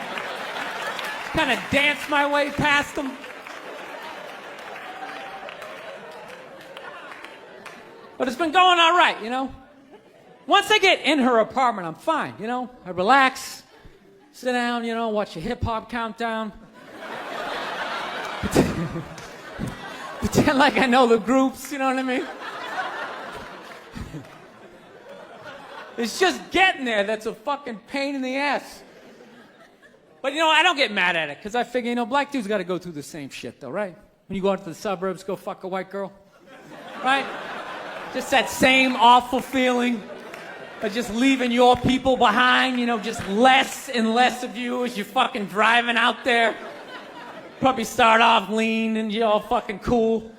Kind of dance my way past them. But it's been going all right, you know? Once I get in her apartment, I'm fine, you know? I relax, sit down, you know, watch a hip-hop countdown. Pretend like I know the groups, you know what I mean? It's just getting there that's a fucking pain in the ass. But you know, I don't get mad at it, because I figure, you know, black dudes got to go through the same shit, though, right? When you go out to the suburbs, go fuck a white girl, right? Just that same awful feeling of just leaving your people behind, you know, just less and less of you as you're fucking driving out there. Probably start off lean and you're all fucking cool.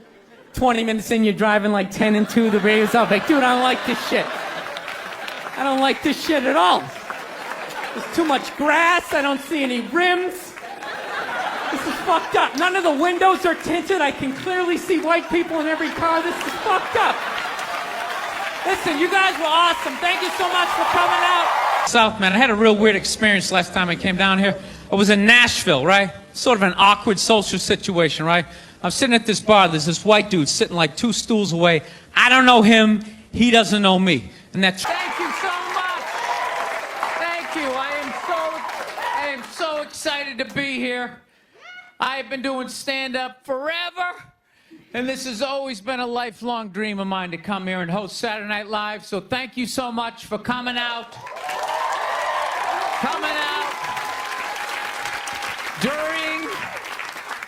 20 minutes in, you're driving like 10 and 2, the radio's up. Like, dude, I don't like this shit. I don't like this shit at all. There's too much grass. I don't see any rims. This is fucked up. None of the windows are tinted. I can clearly see white people in every car. This is fucked up. Listen, you guys were awesome. Thank you so much for coming out. South, man, I had a real weird experience last time I came down here. I was in Nashville, right? Sort of an awkward social situation, right? I'm sitting at this bar. There's this white dude sitting like 2 stools away. I don't know him. He doesn't know me. And that's... Thank you so much. Thank you. I am so excited to be here. I've been doing stand-up forever, and this has always been a lifelong dream of mine to come here and host Saturday Night Live. So thank you so much for coming out.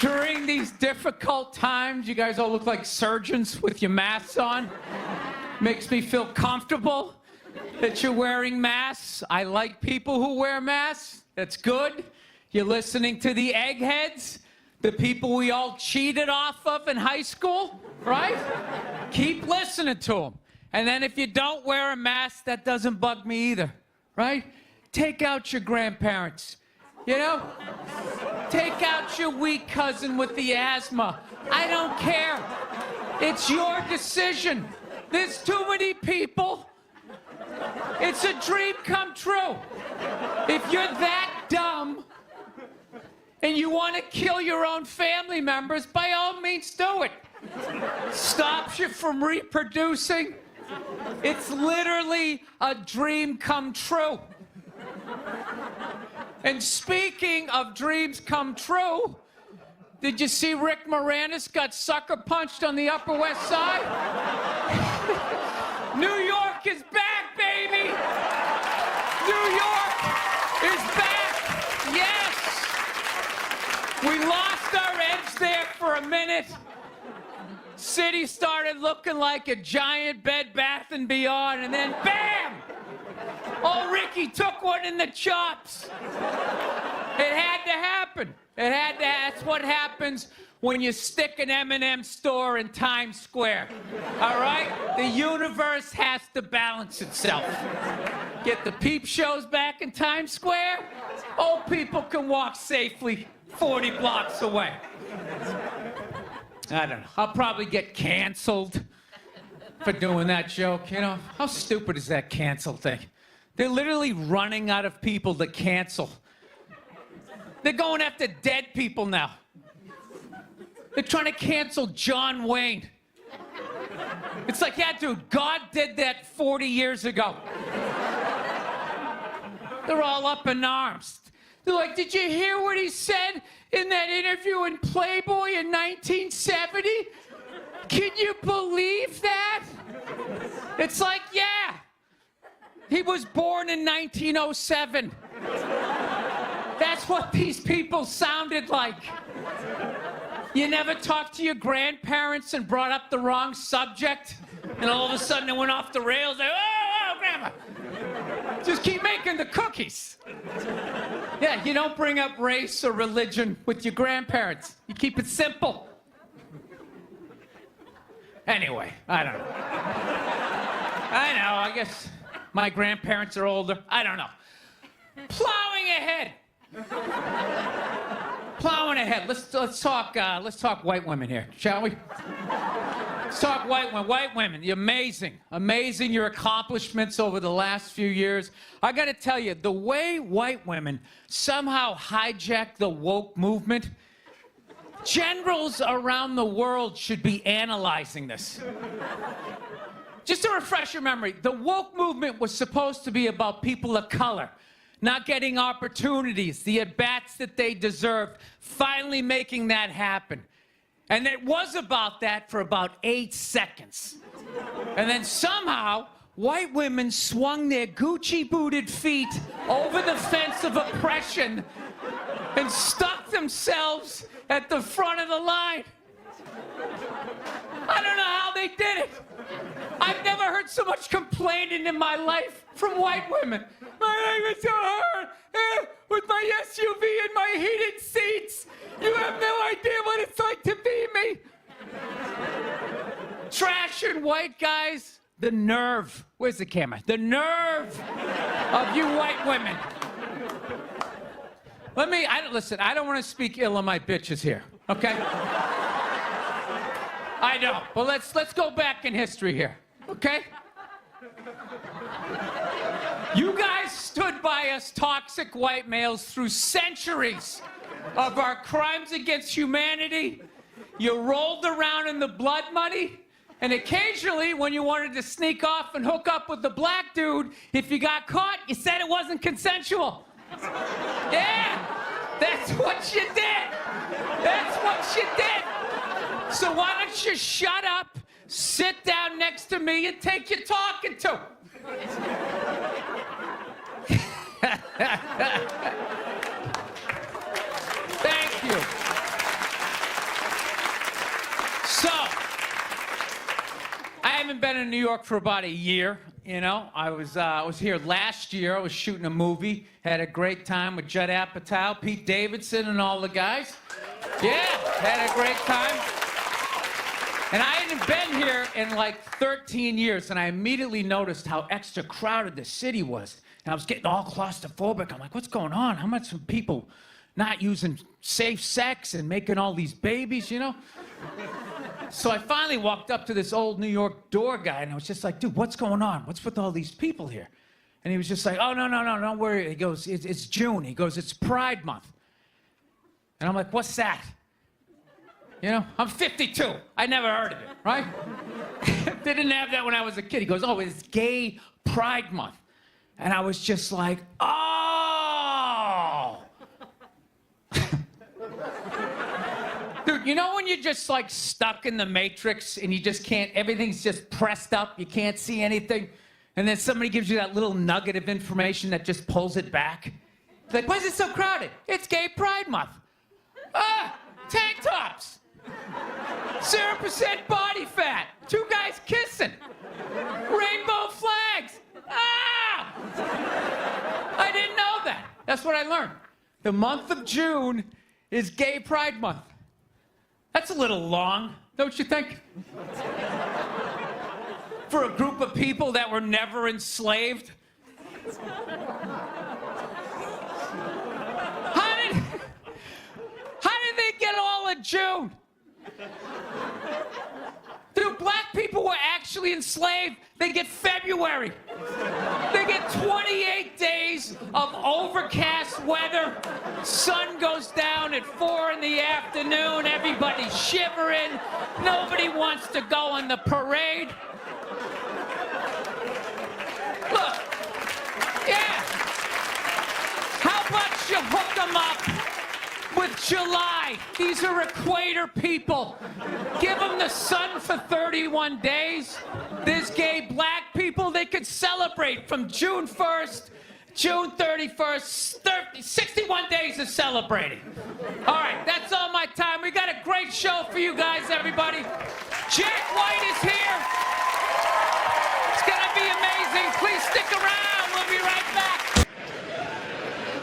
During these difficult times, you guys all look like surgeons with your masks on. Makes me feel comfortable that you're wearing masks. I like people who wear masks. That's good. You're listening to the eggheads, the people we all cheated off of in high school, right? Keep listening to them. And then if you don't wear a mask, that doesn't bug me either, right? Take out your grandparents, you know? Take out your weak cousin with the asthma. I don't care. It's your decision. There's too many people. It's a dream come true. If you're that dumb and you want to kill your own family members, by all means do it. Stops you from reproducing. It's literally a dream come true. And speaking of dreams come true, did you see Rick Moranis got sucker punched on the Upper West Side? New York is back, baby! New York is back! Yes! We lost our edge there for a minute. City started looking like a giant Bed Bath & Beyond, and then bam! Oh, Ricky took one in the chops. It had to happen. That's what happens when you stick an M&M store in Times Square. All right? The universe has to balance itself. Get the peep shows back in Times Square. Old people can walk safely 40 blocks away. I don't know. I'll probably get canceled for doing that joke, you know? How stupid is that cancel thing? They're literally running out of people to cancel. They're going after dead people now. They're trying to cancel John Wayne. It's like, yeah, dude, God did that 40 years ago. They're all up in arms. They're like, did you hear what he said in that interview in Playboy in 1970? Can you believe that? It's like, yeah. He was born in 1907. That's what these people sounded like. You never talked to your grandparents and brought up the wrong subject, and all of a sudden it went off the rails. Like, oh, grandma. Just keep making the cookies. Yeah, you don't bring up race or religion with your grandparents. You keep it simple. Anyway, I don't know. I guess my grandparents are older. I don't know. Plowing ahead. Plowing ahead. Let's talk white women here, shall we? Let's talk white women. White women, you're amazing your accomplishments over the last few years. I got to tell you, the way white women somehow hijacked the woke movement, generals around the world should be analyzing this. Just to refresh your memory, the woke movement was supposed to be about people of color, not getting opportunities, the at-bats that they deserved, finally making that happen. And it was about that for about 8 seconds. And then somehow, white women swung their Gucci-booted feet over the fence of oppression and stuck themselves at the front of the line. I don't know how they did it. I've never heard so much complaining in my life from white women. My life is so hard. With my SUV and my heated seats. You have no idea what it's like to be me. Trashing white guys. The nerve. Where's the camera? The nerve of you white women. Listen, I don't want to speak ill of my bitches here, okay? I know, but let's go back in history here, okay? You guys stood by us toxic white males through centuries of our crimes against humanity. You rolled around in the blood money, and occasionally when you wanted to sneak off and hook up with the black dude, if you got caught, you said it wasn't consensual. Yeah, that's what you did. That's what you did. So why don't you shut up, sit down next to me, and take your talking to? Thank you. So, I haven't been in New York for about a year. You know, I was here last year. I was shooting a movie. Had a great time with Judd Apatow, Pete Davidson, and all the guys. Yeah, had a great time. And I hadn't been here in like 13 years, and I immediately noticed how extra crowded the city was. And I was getting all claustrophobic. I'm like, what's going on? How much are people not using safe sex and making all these babies, you know? So I finally walked up to this old New York door guy, and I was just like, dude, what's going on? What's with all these people here? And he was just like, oh, no, don't worry. He goes, it's June. He goes, it's Pride Month. And I'm like, what's that? You know, I'm 52. I never heard of it, right? They didn't have that when I was a kid. He goes, oh, it's Gay Pride Month. And I was just like, oh. Dude, you know when you're just like stuck in the Matrix and you just can't, everything's just pressed up, you can't see anything, and then somebody gives you that little nugget of information that just pulls it back? It's like, why is it so crowded? It's Gay Pride Month. Tank tops. 0% body fat. 2 guys kissing. Rainbow flags. I didn't know that. That's what I learned. The month of June is Gay Pride Month. That's a little long, don't you think? For a group of people that were never enslaved. How did they get all of June? Dude, black people were actually enslaved. They get February. They get 28 days of overcast weather. Sun goes down at 4 in the afternoon. Everybody's shivering. Nobody wants to go on the parade. Look, yeah. How about you hook them up with July? These are equator people. Give them the sun for 31 days. There's gay black people. They could celebrate from June 1st, June 31st, 61 days of celebrating. All right, that's all my time. We got a great show for you guys, everybody. Jack White is here. It's gonna be amazing. Please stick around. We'll be right back.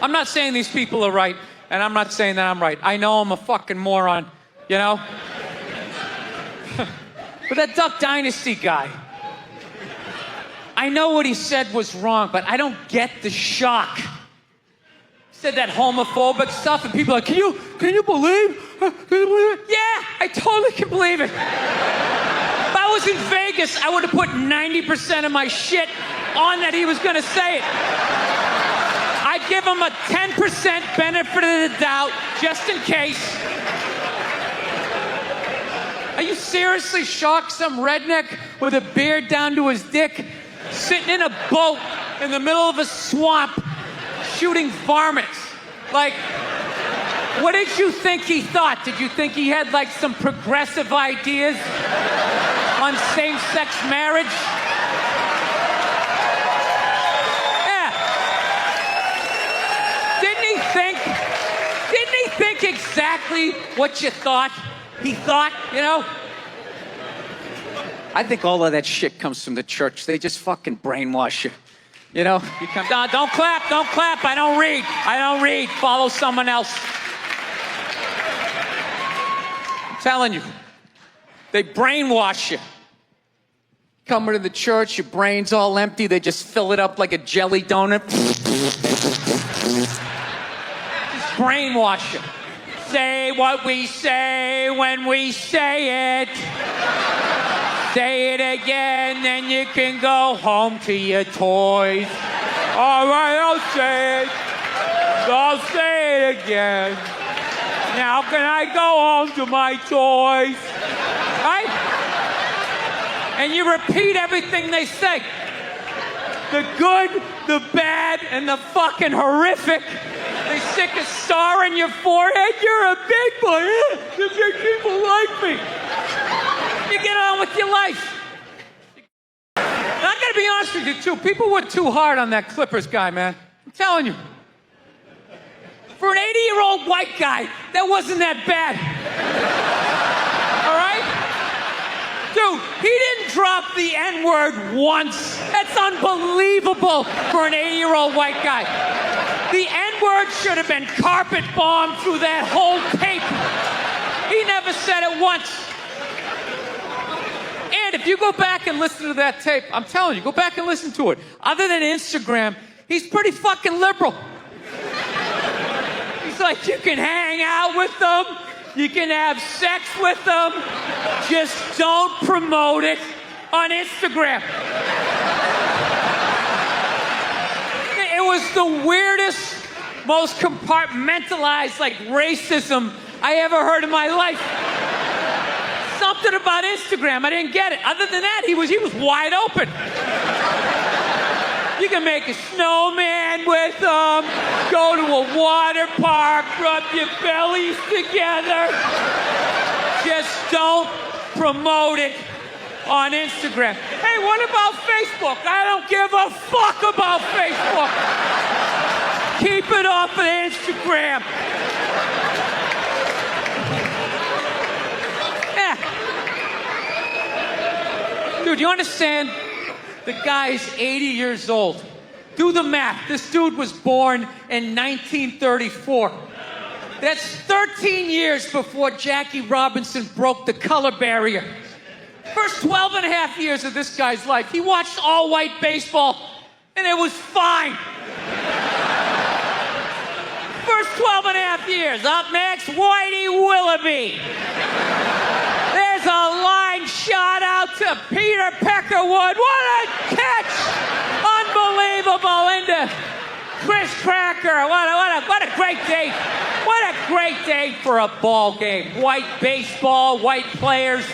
I'm not saying these people are right. And I'm not saying that I'm right. I know I'm a fucking moron, you know? But that Duck Dynasty guy, I know what he said was wrong, but I don't get the shock. He said that homophobic stuff, and people are like, can you believe? Can you believe it? Yeah, I totally can believe it. If I was in Vegas, I would have put 90% of my shit on that he was gonna say it. I'd give him a 10% benefit of the doubt, just in case. Are you seriously shocked some redneck with a beard down to his dick, sitting in a boat in the middle of a swamp, shooting varmints. Like, what did you think he thought? Did you think he had like some progressive ideas on same-sex marriage? Yeah. Didn't he think exactly what you thought he thought, you know? I think all of that shit comes from the church. They just fucking brainwash you. You know? You come down, don't clap. I don't read. Follow someone else. I'm telling you. They brainwash you. Coming to the church, your brain's all empty. They just fill it up like a jelly donut. Just brainwash you. Say what we say when we say it. Say it again, then you can go home to your toys. All right, I'll say it. I'll say it again. Now can I go home to my toys? Right? And you repeat everything they say. The good, the bad, and the fucking horrific. They stick a star in your forehead. You're a big boy. The big people like me. You get on with your life. And I gotta be honest with you, too. People were too hard on that Clippers guy, man. I'm telling you. For an 80-year-old white guy, that wasn't that bad. All right? Dude, he didn't drop the N-word once. That's unbelievable for an 80-year-old white guy. The N-word should have been carpet bombed through that whole tape. He never said it once. And if you go back and listen to that tape, I'm telling you, go back and listen to it. Other than Instagram, he's pretty fucking liberal. He's like, you can hang out with them, you can have sex with them, just don't promote it on Instagram. It was the weirdest, most compartmentalized, like, racism I ever heard in my life. Something about Instagram, I didn't get it. Other than that, he was wide open. You can make a snowman with them, go to a water park, rub your bellies together. Just don't promote it on Instagram. Hey, what about Facebook? I don't give a fuck about Facebook. Keep it off of Instagram. Dude, you understand? The guy's 80 years old. Do the math. This dude was born in 1934. That's 13 years before Jackie Robinson broke the color barrier. First 12 and a half years of this guy's life, he watched all-white baseball, and it was fine. First 12 and a half years. Up next, Whitey Willoughby. There's a line shot out to Peter Peckerwood. What a catch! Unbelievable into Chris Cracker. What a great day. What a great day for a ball game. White baseball, white players.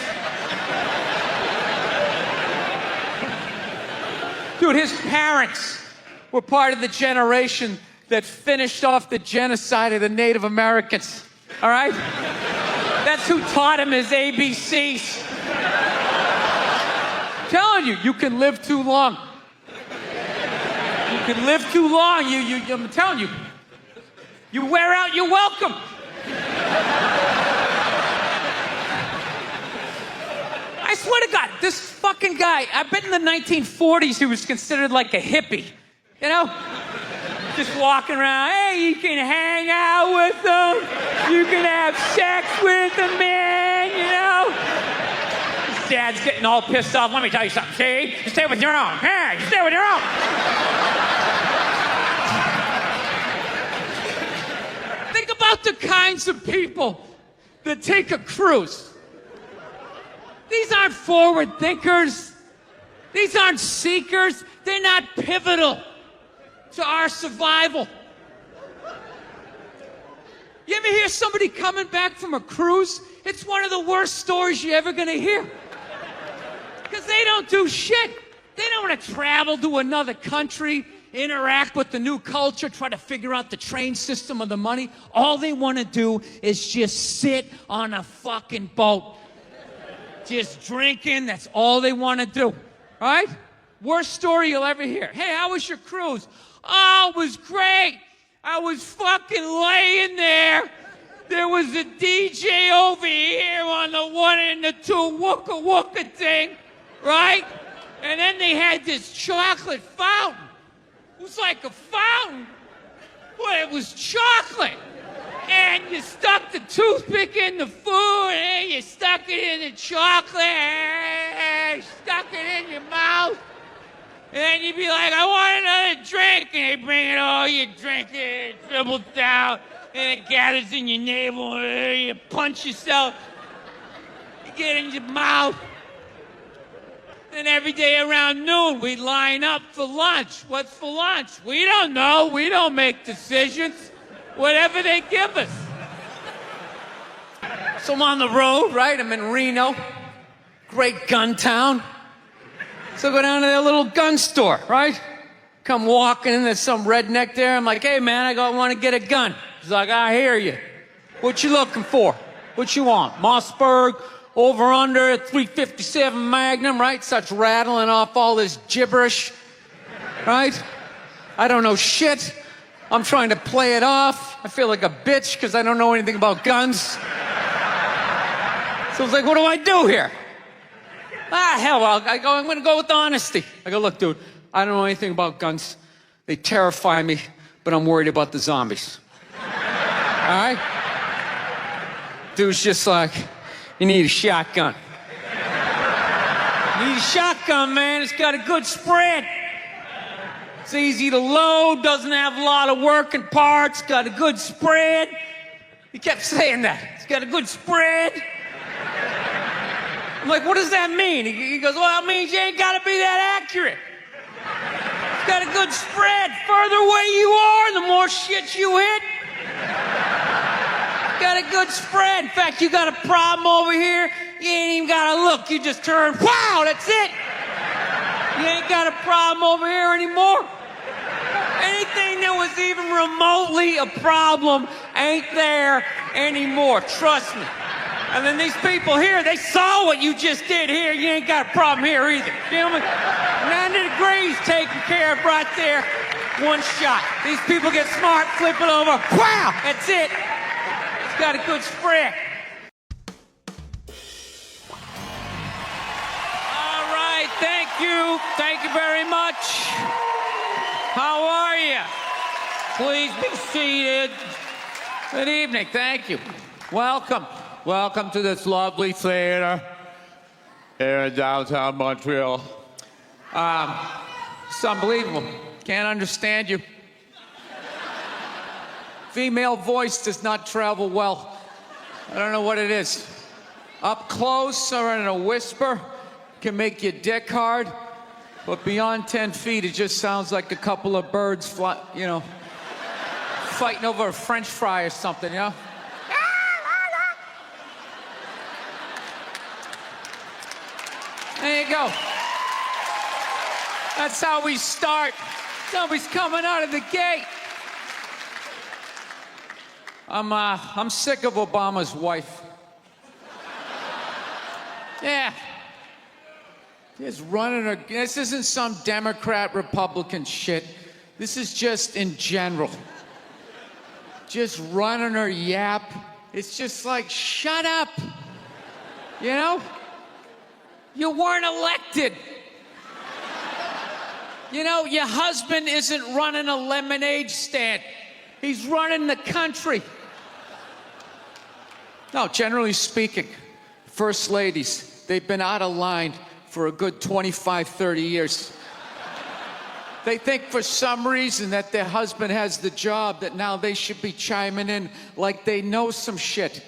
Dude, his parents were part of the generation that finished off the genocide of the Native Americans. All right? That's who taught him his ABCs. I'm telling you, you can live too long. You can live too long. I'm telling you, you wear out your welcome. I swear to God, this fucking guy, I bet in the 1940s he was considered like a hippie. You know? Just walking around, hey, you can hang out with them, you can have sex with them, man, you know? His dad's getting all pissed off. Let me tell you something, see? You stay with your own. Hey, you stay with your own. Think about the kinds of people that take a cruise. These aren't forward thinkers. These aren't seekers. They're not pivotal to our survival. You ever hear somebody coming back from a cruise? It's one of the worst stories you're ever gonna hear. Because they don't do shit. They don't want to travel to another country interact with the new culture, try to figure out the train system of the money. All they want to do is just sit on a fucking boat. Just drinking, that's all they want to do. Right? Worst story you'll ever hear. Hey, how was your cruise? Oh, it was great. I was fucking laying there. There was a DJ over here on the 1 and the 2 wooka wooka thing, right? And then they had this chocolate fountain. It was like a fountain, but it was chocolate. And you stuck the toothpick in the food, and you stuck it in the chocolate, and stuck it in your mouth. And you'd be like, I want another drink. And they bring it all, you drink it, it dribbles down, and it gathers in your navel, and you punch yourself. You get in your mouth. And every day around noon, we'd line up for lunch. What's for lunch? We don't know. We don't make decisions. Whatever they give us. So I'm on the road, right? I'm in Reno. Great gun town. So I go down to that little gun store, right? Come walking in, there's some redneck there. I'm like, hey, man, I want to get a gun. He's like, I hear you. What you looking for? What you want? Mossberg, over under, 357 Magnum, right? Starts rattling off all this gibberish, right? I don't know shit. I'm trying to play it off. I feel like a bitch because I don't know anything about guns. So I was like, what do I do here? Hell, I'm going to go with honesty. I go, look, dude, I don't know anything about guns. They terrify me, but I'm worried about the zombies. All right? Dude's just like, you need a shotgun. You need a shotgun, man. It's got a good spread. It's easy to load, doesn't have a lot of working parts, got a good spread. He kept saying that. It's got a good spread. I'm like, what does that mean? He goes, well, it means you ain't got to be that accurate. It's got a good spread. Further away you are, the more shit you hit. Got a good spread. In fact, you got a problem over here, you ain't even got to look. You just turn, wow, that's it. You ain't got a problem over here anymore. Anything that was even remotely a problem ain't there anymore. Trust me. And then these people here, they saw what you just did here. You ain't got a problem here either. Feel me? 90 degrees taken care of right there. One shot. These people get smart, flip it over. Wow! That's it. It's got a good spread. All right, thank you. Thank you very much. How are you? Please be seated. Good evening. Thank you. Welcome. Welcome to this lovely theater here in downtown Montreal. It's unbelievable. Can't understand you. Female voice does not travel well. I don't know what it is. Up close or in a whisper can make your dick hard, but beyond 10 feet, it just sounds like a couple of birds fighting over a French fry or something, you know? There you go. That's how we start. Somebody's coming out of the gate. I'm sick of Obama's wife. Yeah. Just running her. This isn't some Democrat, Republican shit. This is just in general. Just running her yap. It's just like, shut up. You know? You weren't elected. You know, your husband isn't running a lemonade stand. He's running the country. No, generally speaking, first ladies, they've been out of line for a good 25, 30 years. They think for some reason that their husband has the job, that now they should be chiming in like they know some shit.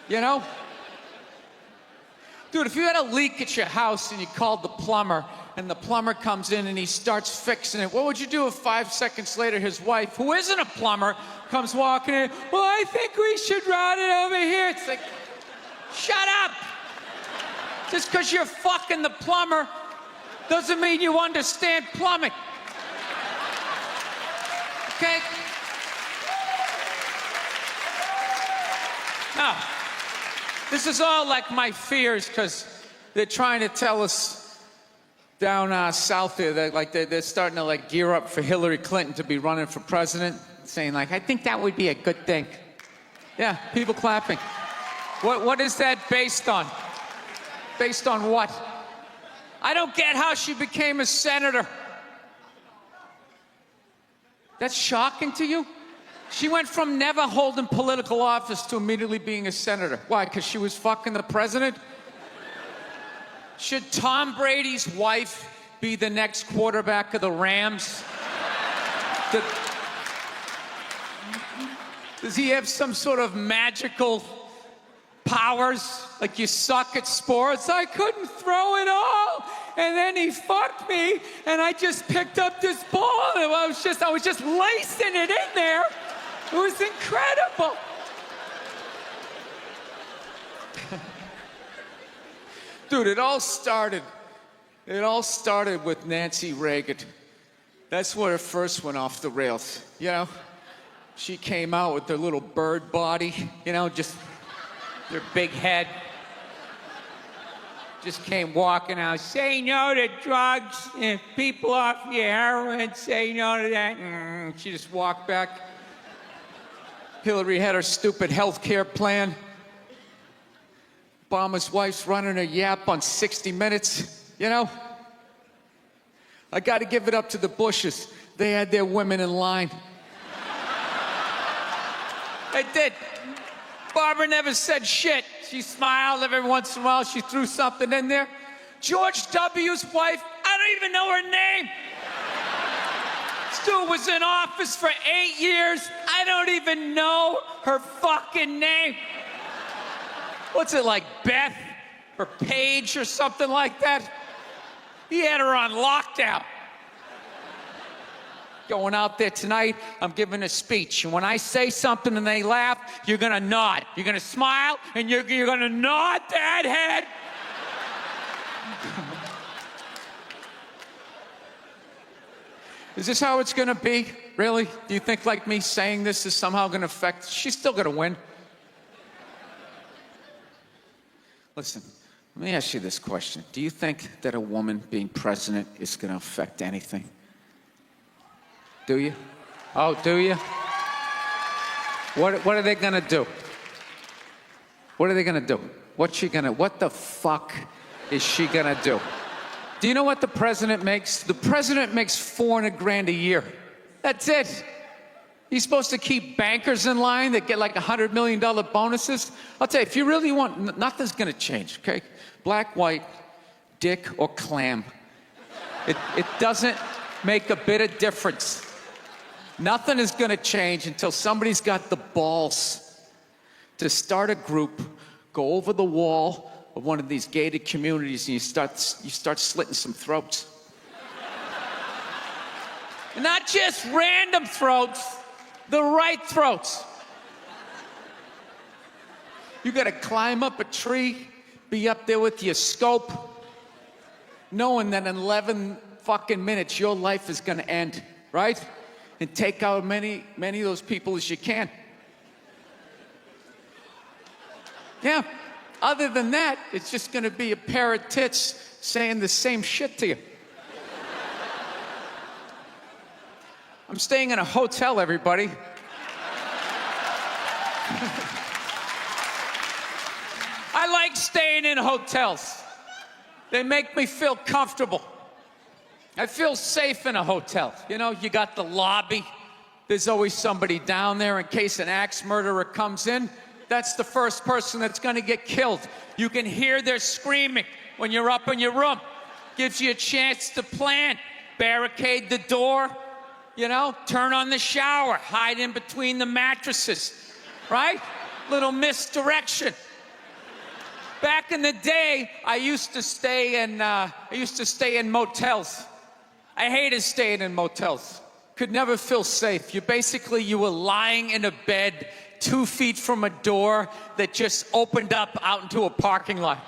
You know? Dude, if you had a leak at your house and you called the plumber, and the plumber comes in and he starts fixing it, what would you do if 5 seconds later his wife, who isn't a plumber, comes walking in? Well, I think we should run it over here. It's like, shut up. Just because you're fucking the plumber doesn't mean you understand plumbing. Okay? Now, this is all like my fears, because they're trying to tell us down south here that like they're starting to like gear up for Hillary Clinton to be running for president, saying like, I think that would be a good thing. Yeah, people clapping. What is that based on? Based on what? I don't get how she became a senator. That's shocking to you? She went from never holding political office to immediately being a senator. Why? Because she was fucking the president? Should Tom Brady's wife be the next quarterback of the Rams? Does he have some sort of magical powers? Like, you suck at sports? I couldn't throw it all, and then he fucked me, and I just picked up this ball, and I was just lacing it in there. It was incredible. Dude, it all started with Nancy Reagan. That's where it first went off the rails, you know? She came out with her little bird body, you know, just their big head. Just came walking out, say no to drugs, and people off your heroin, say no to that. She just walked back. Hillary had her stupid health care plan. Obama's wife's running a yap on 60 Minutes, you know? I gotta give it up to the Bushes. They had their women in line. They did. Barbara never said shit. She smiled every once in a while. She threw something in there. George W.'s wife, I don't even know her name. This dude was in office for 8 years. I don't even know her fucking name. What's it, like Beth or Paige or something like that? He had her on lockdown. Going out there tonight, I'm giving a speech. And when I say something and they laugh, you're gonna nod. You're gonna smile, and you're gonna nod that head. Is this how it's gonna be? Really? Do you think like me saying this is somehow gonna affect? She's still gonna win. Listen, let me ask you this question. Do you think that a woman being president is gonna affect anything? Do you? Oh, do you? What are they gonna do? What are they gonna do? What the fuck is she gonna do? Do you know what the president makes? The president makes $400 grand a year. That's it. He's supposed to keep bankers in line that get like $100 million bonuses. I'll tell you, if you really want, nothing's gonna change, okay? Black, white, dick, or clam. It doesn't make a bit of difference. Nothing is gonna change until somebody's got the balls to start a group, go over the wall of one of these gated communities, and you start slitting some throats. Not just random throats, the right throats. You gotta climb up a tree, be up there with your scope, knowing that in 11 fucking minutes your life is gonna end, right? And take out many of those people as you can. Yeah. Other than that, it's just gonna be a pair of tits saying the same shit to you. I'm staying in a hotel, everybody. I like staying in hotels. They make me feel comfortable. I feel safe in a hotel. You know, you got the lobby. There's always somebody down there in case an axe murderer comes in. That's the first person that's gonna get killed. You can hear their screaming when you're up in your room. Gives you a chance to plan. Barricade the door, you know, turn on the shower, hide in between the mattresses, right? Little misdirection. Back in the day, I used to stay in motels. I hated staying in motels. Could never feel safe. You were lying in a bed 2 feet from a door that just opened up out into a parking lot.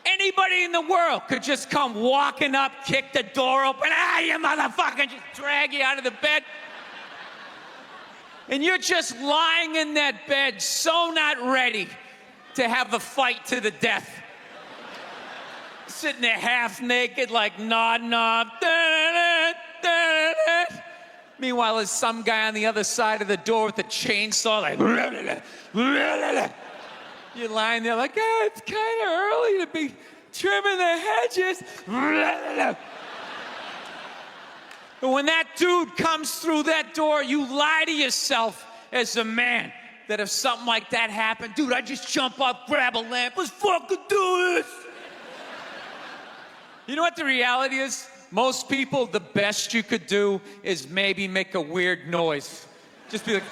And anybody in the world could just come walking up, kick the door open, you motherfucker, just drag you out of the bed. And you're just lying in that bed, so not ready to have a fight to the death. Sitting there half naked, like nodding off. Meanwhile, there's some guy on the other side of the door with a chainsaw, like. You're lying there like, it's kind of early to be trimming the hedges. But when that dude comes through that door, you lie to yourself as a man that if something like that happened, dude, I'd just jump up, grab a lamp, let's fucking do this. You know what the reality is? Most people, the best you could do is maybe make a weird noise. Just be like,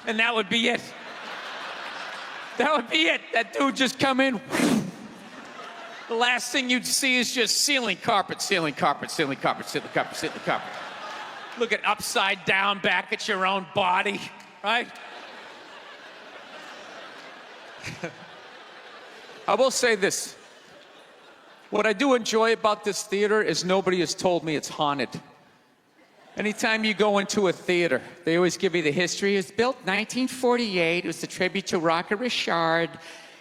and that would be it. That would be it. That dude just come in. The last thing you'd see is just ceiling carpet, ceiling carpet, ceiling carpet, ceiling carpet, ceiling carpet. Looking upside down back at your own body, right? I will say this. What I do enjoy about this theater is nobody has told me it's haunted. Anytime you go into a theater, they always give you the history. It was built 1948. It was a tribute to Rocket Richard.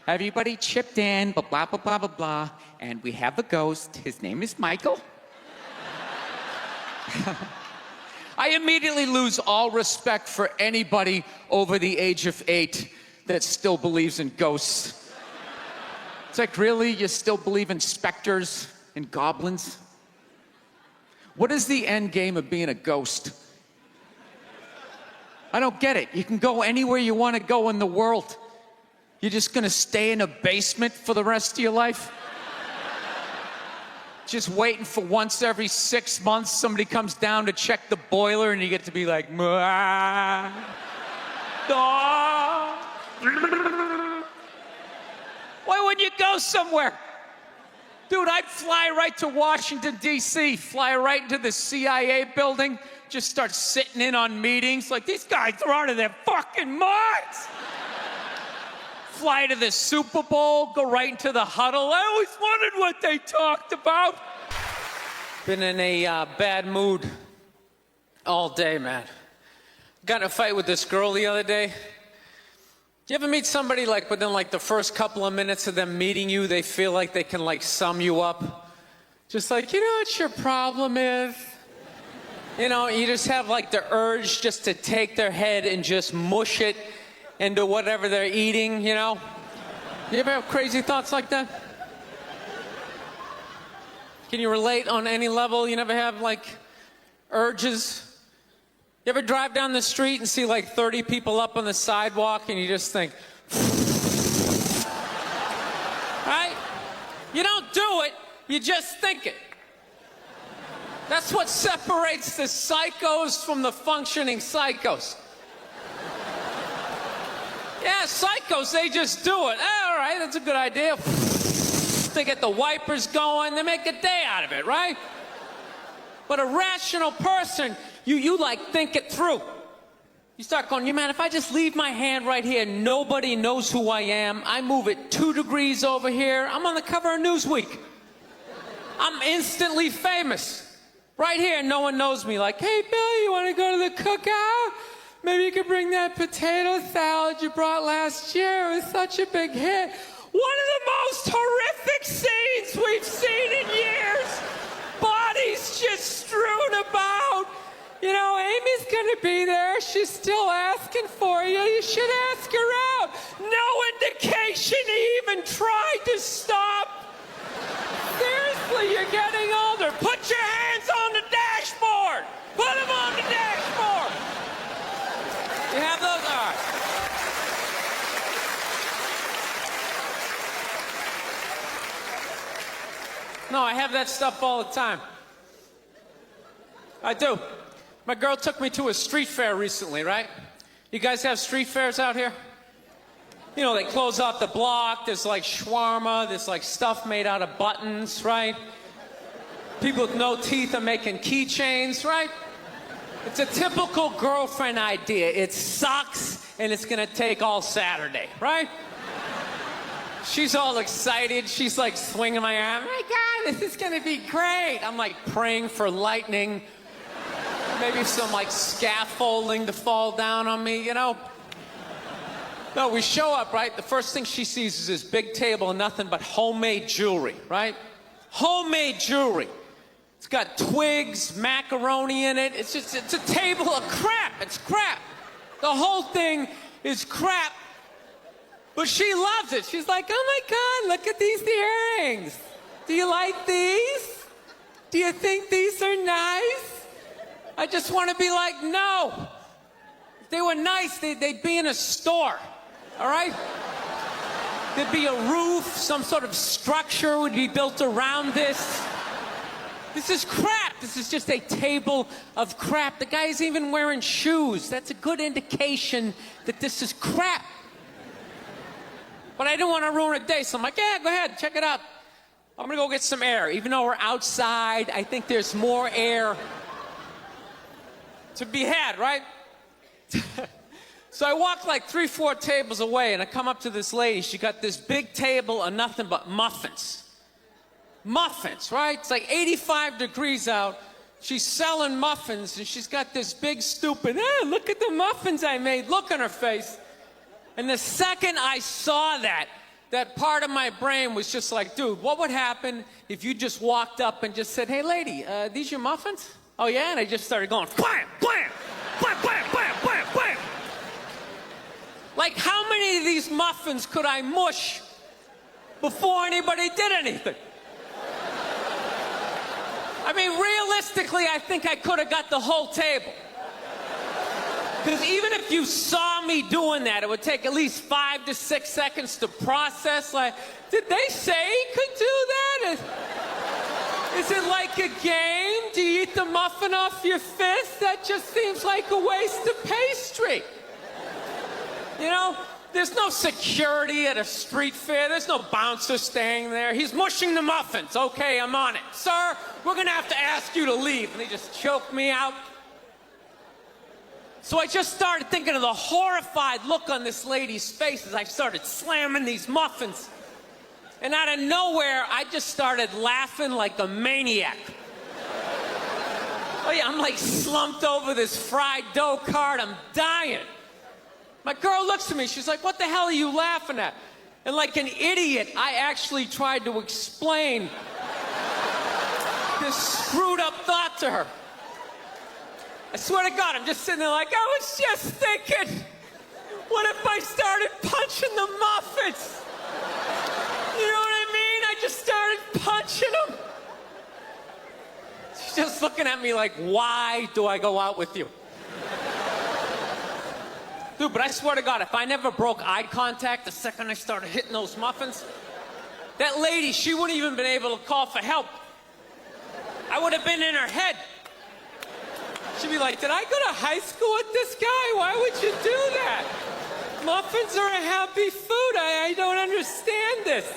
Everybody chipped in, blah, blah, blah, blah, blah, blah. And we have a ghost. His name is Michael. I immediately lose all respect for anybody over the age of 8 that still believes in ghosts. It's like, really? You still believe in specters and goblins? What is the end game of being a ghost? I don't get it. You can go anywhere you want to go in the world. You're just gonna stay in a basement for the rest of your life? Just waiting for once every 6 months somebody comes down to check the boiler and you get to be like, why wouldn't you go somewhere? Dude, I'd fly right to Washington, D.C., fly right into the CIA building, just start sitting in on meetings. Like, these guys are out of their fucking minds. Fly to the Super Bowl, go right into the huddle. I always wondered what they talked about. Been in a bad mood all day, man. Got in a fight with this girl the other day. You ever meet somebody like within like the first couple of minutes of them meeting you, they feel like they can like sum you up? Just like, you know what your problem is? You know, you just have like the urge just to take their head and just mush it into whatever they're eating, you know? You ever have crazy thoughts like that? Can you relate on any level? You never have like urges? You ever drive down the street and see like 30 people up on the sidewalk and you just think, right? You don't do it, you just think it. That's what separates the psychos from the functioning psychos. Yeah, psychos, they just do it. All right, that's a good idea. They get the wipers going, they make a day out of it, right? But a rational person, you like think it through. You start going, man, if I just leave my hand right here, nobody knows who I am. I move it 2 degrees over here. I'm on the cover of Newsweek. I'm instantly famous. Right here, no one knows me. Like, hey, Bill, you want to go to the cookout? Maybe you could bring that potato salad you brought last year. It was such a big hit. One of the most horrific scenes we've seen in years. Bodies just strewn about. You know, Amy's gonna be there. She's still asking for you. You should ask her out. No indication he even tried to stop. Seriously, you're getting older. Put your hands on the dashboard. Put them on the dashboard. You have those? All right. No, I have that stuff all the time. I do. My girl took me to a street fair recently, right? You guys have street fairs out here? You know, they close off the block. There's like shawarma. There's like stuff made out of buttons, right? People with no teeth are making keychains, right? It's a typical girlfriend idea. It sucks, and it's gonna take all Saturday, right? She's all excited. She's like swinging my arm. Oh my God, this is gonna be great. I'm like praying for lightning. Maybe some like scaffolding to fall down on me, you know? No, we show up, right? The first thing she sees is this big table and nothing but homemade jewelry, right? Homemade jewelry. It's got twigs, macaroni in it. It's a table of crap. It's crap. The whole thing is crap. But she loves it. She's like, oh my God, look at these earrings. Do you like these? Do you think these are nice? I just want to be like, no. If they were nice, they'd be in a store, all right? There'd be a roof, some sort of structure would be built around this. This is crap. This is just a table of crap. The guy's even wearing shoes. That's a good indication that this is crap. But I didn't want to ruin a day, so I'm like, yeah, go ahead, check it out. I'm gonna go get some air. Even though we're outside, I think there's more air to be had, right? So I walk like 3-4 tables away, and I come up to this lady. She got this big table of nothing but muffins. Muffins, right? It's like 85 degrees out. She's selling muffins, and she's got this big stupid, look at the muffins I made, look on her face. And the second I saw that part of my brain was just like, dude, what would happen if you just walked up and just said, hey, lady, these your muffins? Oh, yeah? And I just started going, blam, blam, blam, blam, blam, blam, blam. Like, how many of these muffins could I mush before anybody did anything? I mean, realistically, I think I could have got the whole table. Because even if you saw me doing that, it would take at least 5 to 6 seconds to process. Like, did they say he could do that? Is it like a game? Do you eat the muffin off your fist? That just seems like a waste of pastry. You know, there's no security at a street fair. There's no bouncer staying there. He's mushing the muffins. Okay, I'm on it. Sir, we're going to have to ask you to leave. And they just choked me out. So I just started thinking of the horrified look on this lady's face as I started slamming these muffins. And out of nowhere, I just started laughing like a maniac. Oh yeah, I'm like slumped over this fried dough cart. I'm dying. My girl looks at me. She's like, what the hell are you laughing at? And like an idiot, I actually tried to explain this screwed up thought to her. I swear to God, I'm just sitting there like, I was just thinking, what if I started punching the muffins? You know what I mean? I just started punching them. She's just looking at me like, why do I go out with you? Dude, but I swear to God, if I never broke eye contact the second I started hitting those muffins, that lady, she wouldn't even been able to call for help. I would have been in her head. She'd be like, did I go to high school with this guy? Why would you do that? Muffins are a happy food. I don't understand this.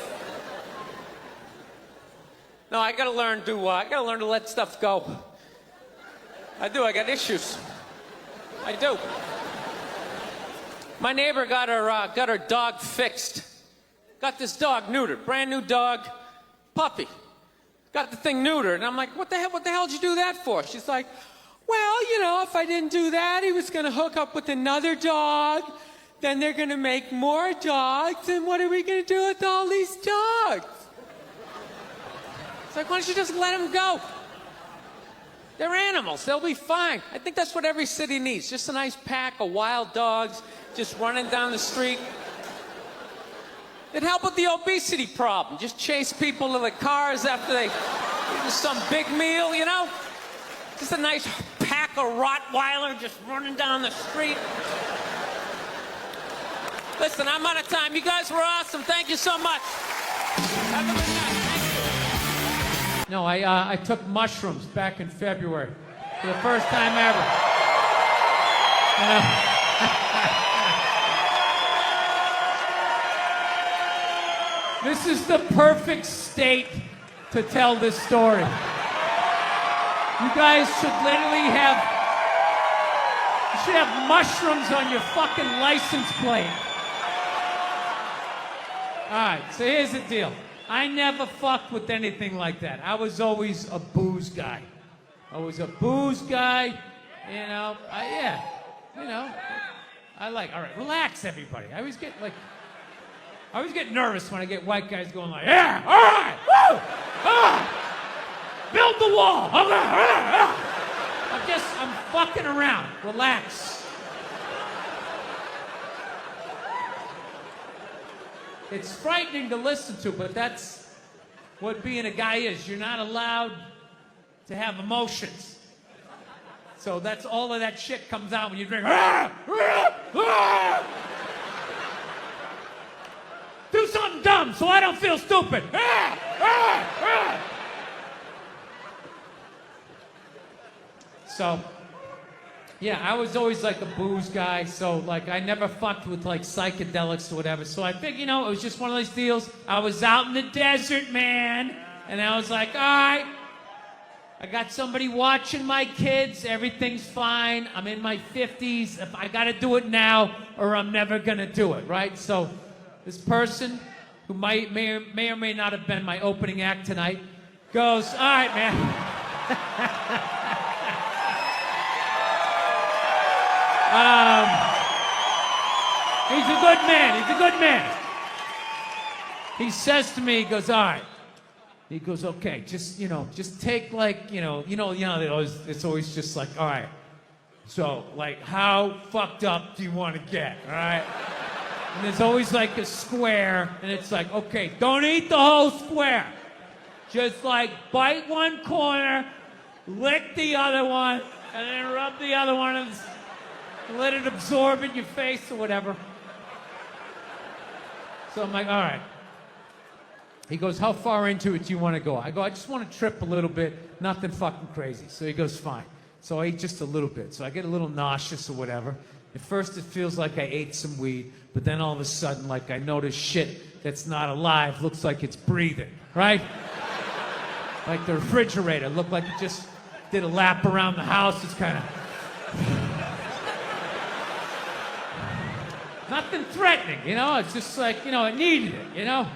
No, I gotta learn to let stuff go. I do, I got issues. I do. My neighbor got her dog fixed. Got this dog neutered, brand new dog, puppy. Got the thing neutered, and I'm like, what the hell did you do that for? She's like, well, you know, if I didn't do that, he was gonna hook up with another dog, then they're gonna make more dogs, and what are we gonna do with all these dogs? It's like, why don't you just let them go? They're animals, they'll be fine. I think that's what every city needs, just a nice pack of wild dogs just running down the street. It'd help with the obesity problem. Just chase people to the cars after they eat some big meal, you know? Just a nice pack of Rottweiler just running down the street. Listen, I'm out of time. You guys were awesome. Thank you so much. Have a good night. Thank you. No, I took mushrooms back in February for the first time ever. You know? This is the perfect state to tell this story. You guys should literally have mushrooms on your fucking license plate. All right, so here's the deal. I never fucked with anything like that. I was always a booze guy. I was a booze guy, you know. Yeah, you know. I like, all right, relax, everybody. I always get nervous when I get white guys going like, yeah, all right, woo, build the wall. Okay, I'm fucking around. Relax. It's frightening to listen to, but that's what being a guy is. You're not allowed to have emotions. So that's all of that shit comes out when you drink. Do something dumb so I don't feel stupid. So, yeah, I was always like a booze guy, so like I never fucked with like psychedelics or whatever. So I think, you know, it was just one of those deals. I was out in the desert, man, and I was like, all right, I got somebody watching my kids, everything's fine. I'm in my 50s. If I gotta do it now or I'm never gonna do it, right? So this person, who may or may not have been my opening act tonight, goes, all right, man. He's a good man. He's a good man. He says to me, he goes, all right. He goes, okay, just take like, it's always just like, all right. So, like, how fucked up do you want to get, all right? And there's always like a square, and it's like, okay, don't eat the whole square. Just like bite one corner, lick the other one, and then rub the other one and let it absorb in your face or whatever. So I'm like, all right. He goes, how far into it do you want to go? I go, I just want to trip a little bit, nothing fucking crazy. So he goes, fine. So I ate just a little bit. So I get a little nauseous or whatever. At first it feels like I ate some weed, but then all of a sudden, like I notice shit that's not alive looks like it's breathing, right? Like the refrigerator looked like it just did a lap around the house. It's kind of... Nothing threatening, you know? It's just like, you know, it needed it, you know?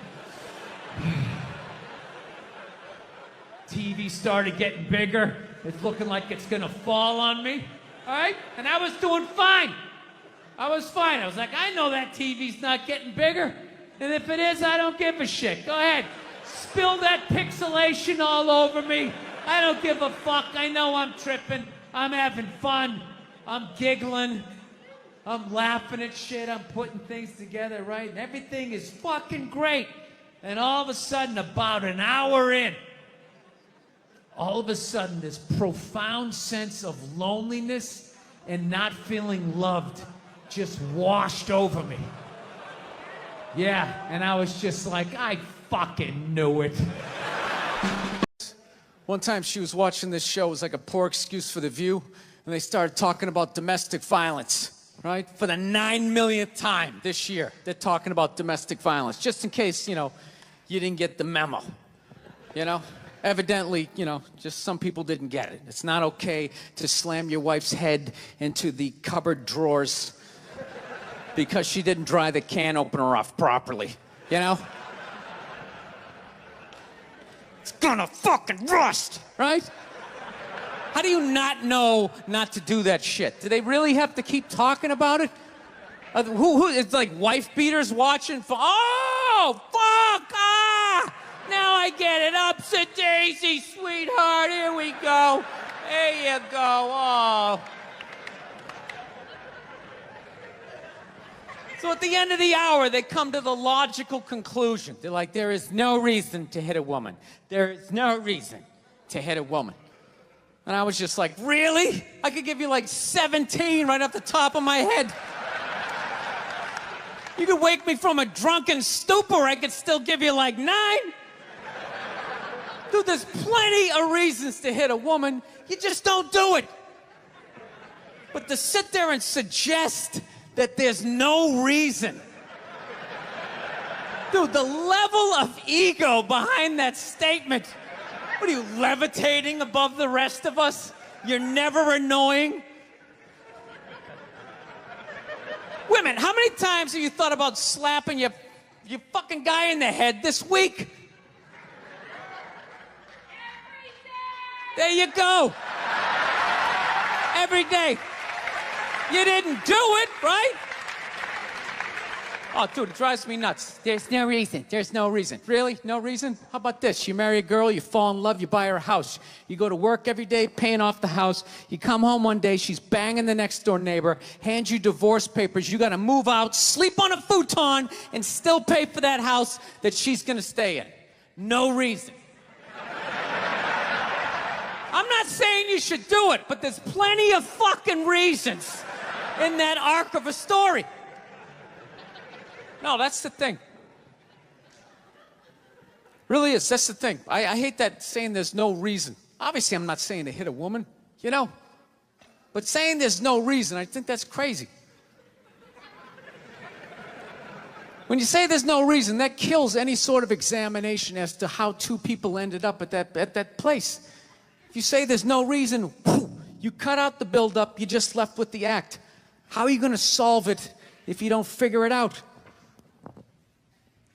TV started getting bigger. It's looking like it's gonna fall on me, all right? And I was doing fine. I was fine. I was like, I know that TV's not getting bigger. And if it is, I don't give a shit. Go ahead. Spill that pixelation all over me. I don't give a fuck. I know I'm tripping. I'm having fun. I'm giggling. I'm laughing at shit. I'm putting things together, right? And everything is fucking great. And all of a sudden, about an hour in, all of a sudden, this profound sense of loneliness and not feeling loved just washed over me. Yeah, and I was just like, I fucking knew it. One time she was watching this show, it was like a poor excuse for The View, and they started talking about domestic violence. Right? For the 9 millionth time this year, they're talking about domestic violence. Just in case, you you didn't get the memo. Evidently, just some people didn't get it. It's not okay to slam your wife's head into the cupboard drawers because she didn't dry the can opener off properly. It's gonna fucking rust, right? How do you not know not to do that shit? Do they really have to keep talking about it? Who it's like wife beaters watching? Oh, fuck! Ah! Now I get it. Upset daisy, sweetheart. Here we go. There you go. Oh. So at the end of the hour, they come to the logical conclusion. They're like, there is no reason to hit a woman. There is no reason to hit a woman. And I was just like, really? I could give you like 17 right off the top of my head. You could wake me from a drunken stupor, I could still give you like 9. Dude, there's plenty of reasons to hit a woman. You just don't do it. But to sit there and suggest that there's no reason. Dude, the level of ego behind that statement. What are you, levitating above the rest of us? You're never annoying? Women, how many times have you thought about slapping your your fucking guy in the head this week. There you go. Every day. You didn't do it, right? Oh, dude, it drives me nuts. There's no reason. There's no reason. Really? No reason? How about this? You marry a girl, you fall in love, you buy her a house. You go to work every day, paying off the house. You come home one day, she's banging the next door neighbor, hands you divorce papers. You got to move out, sleep on a futon, and still pay for that house that she's going to stay in. No reason. I'm not saying you should do it, but there's plenty of fucking reasons in that arc of a story. No, that's the thing. Really is. That's the thing. I hate that saying there's no reason. Obviously, I'm not saying to hit a woman, you know? But saying there's no reason, I think that's crazy. When you say there's no reason, that kills any sort of examination as to how two people ended up at that place. If you say there's no reason, whew, you cut out the build-up, you're just left with the act. How are you going to solve it if you don't figure it out?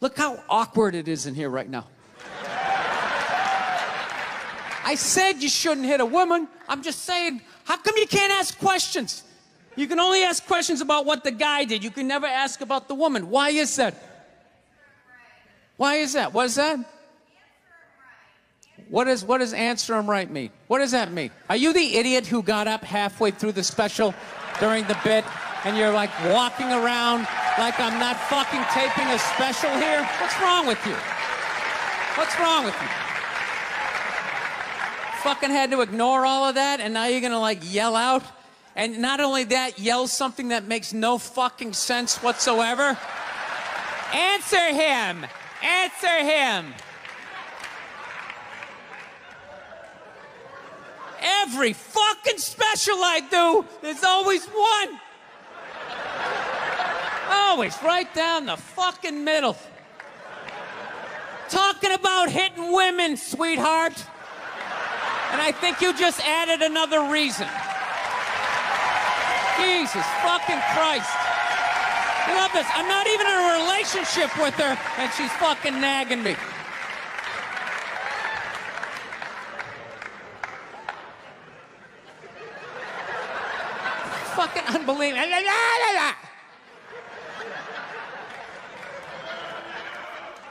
Look how awkward it is in here right now. I said you shouldn't hit a woman. I'm just saying, how come you can't ask questions? You can only ask questions about what the guy did. You can never ask about the woman. Why is that? Why is that? What is that? What does answer him right mean? What does that mean? Are you the idiot who got up halfway through the special during the bit and you're like walking around like I'm not fucking taping a special here? What's wrong with you? What's wrong with you? Fucking had to ignore all of that and now you're gonna like yell out? And not only that, yell something that makes no fucking sense whatsoever? Answer him! Answer him! Every fucking special I do, there's always one. Always right down the fucking middle. Talking about hitting women, sweetheart. And I think you just added another reason. Jesus fucking Christ. I love this. I'm not even in a relationship with her, and she's fucking nagging me. Fucking unbelievable.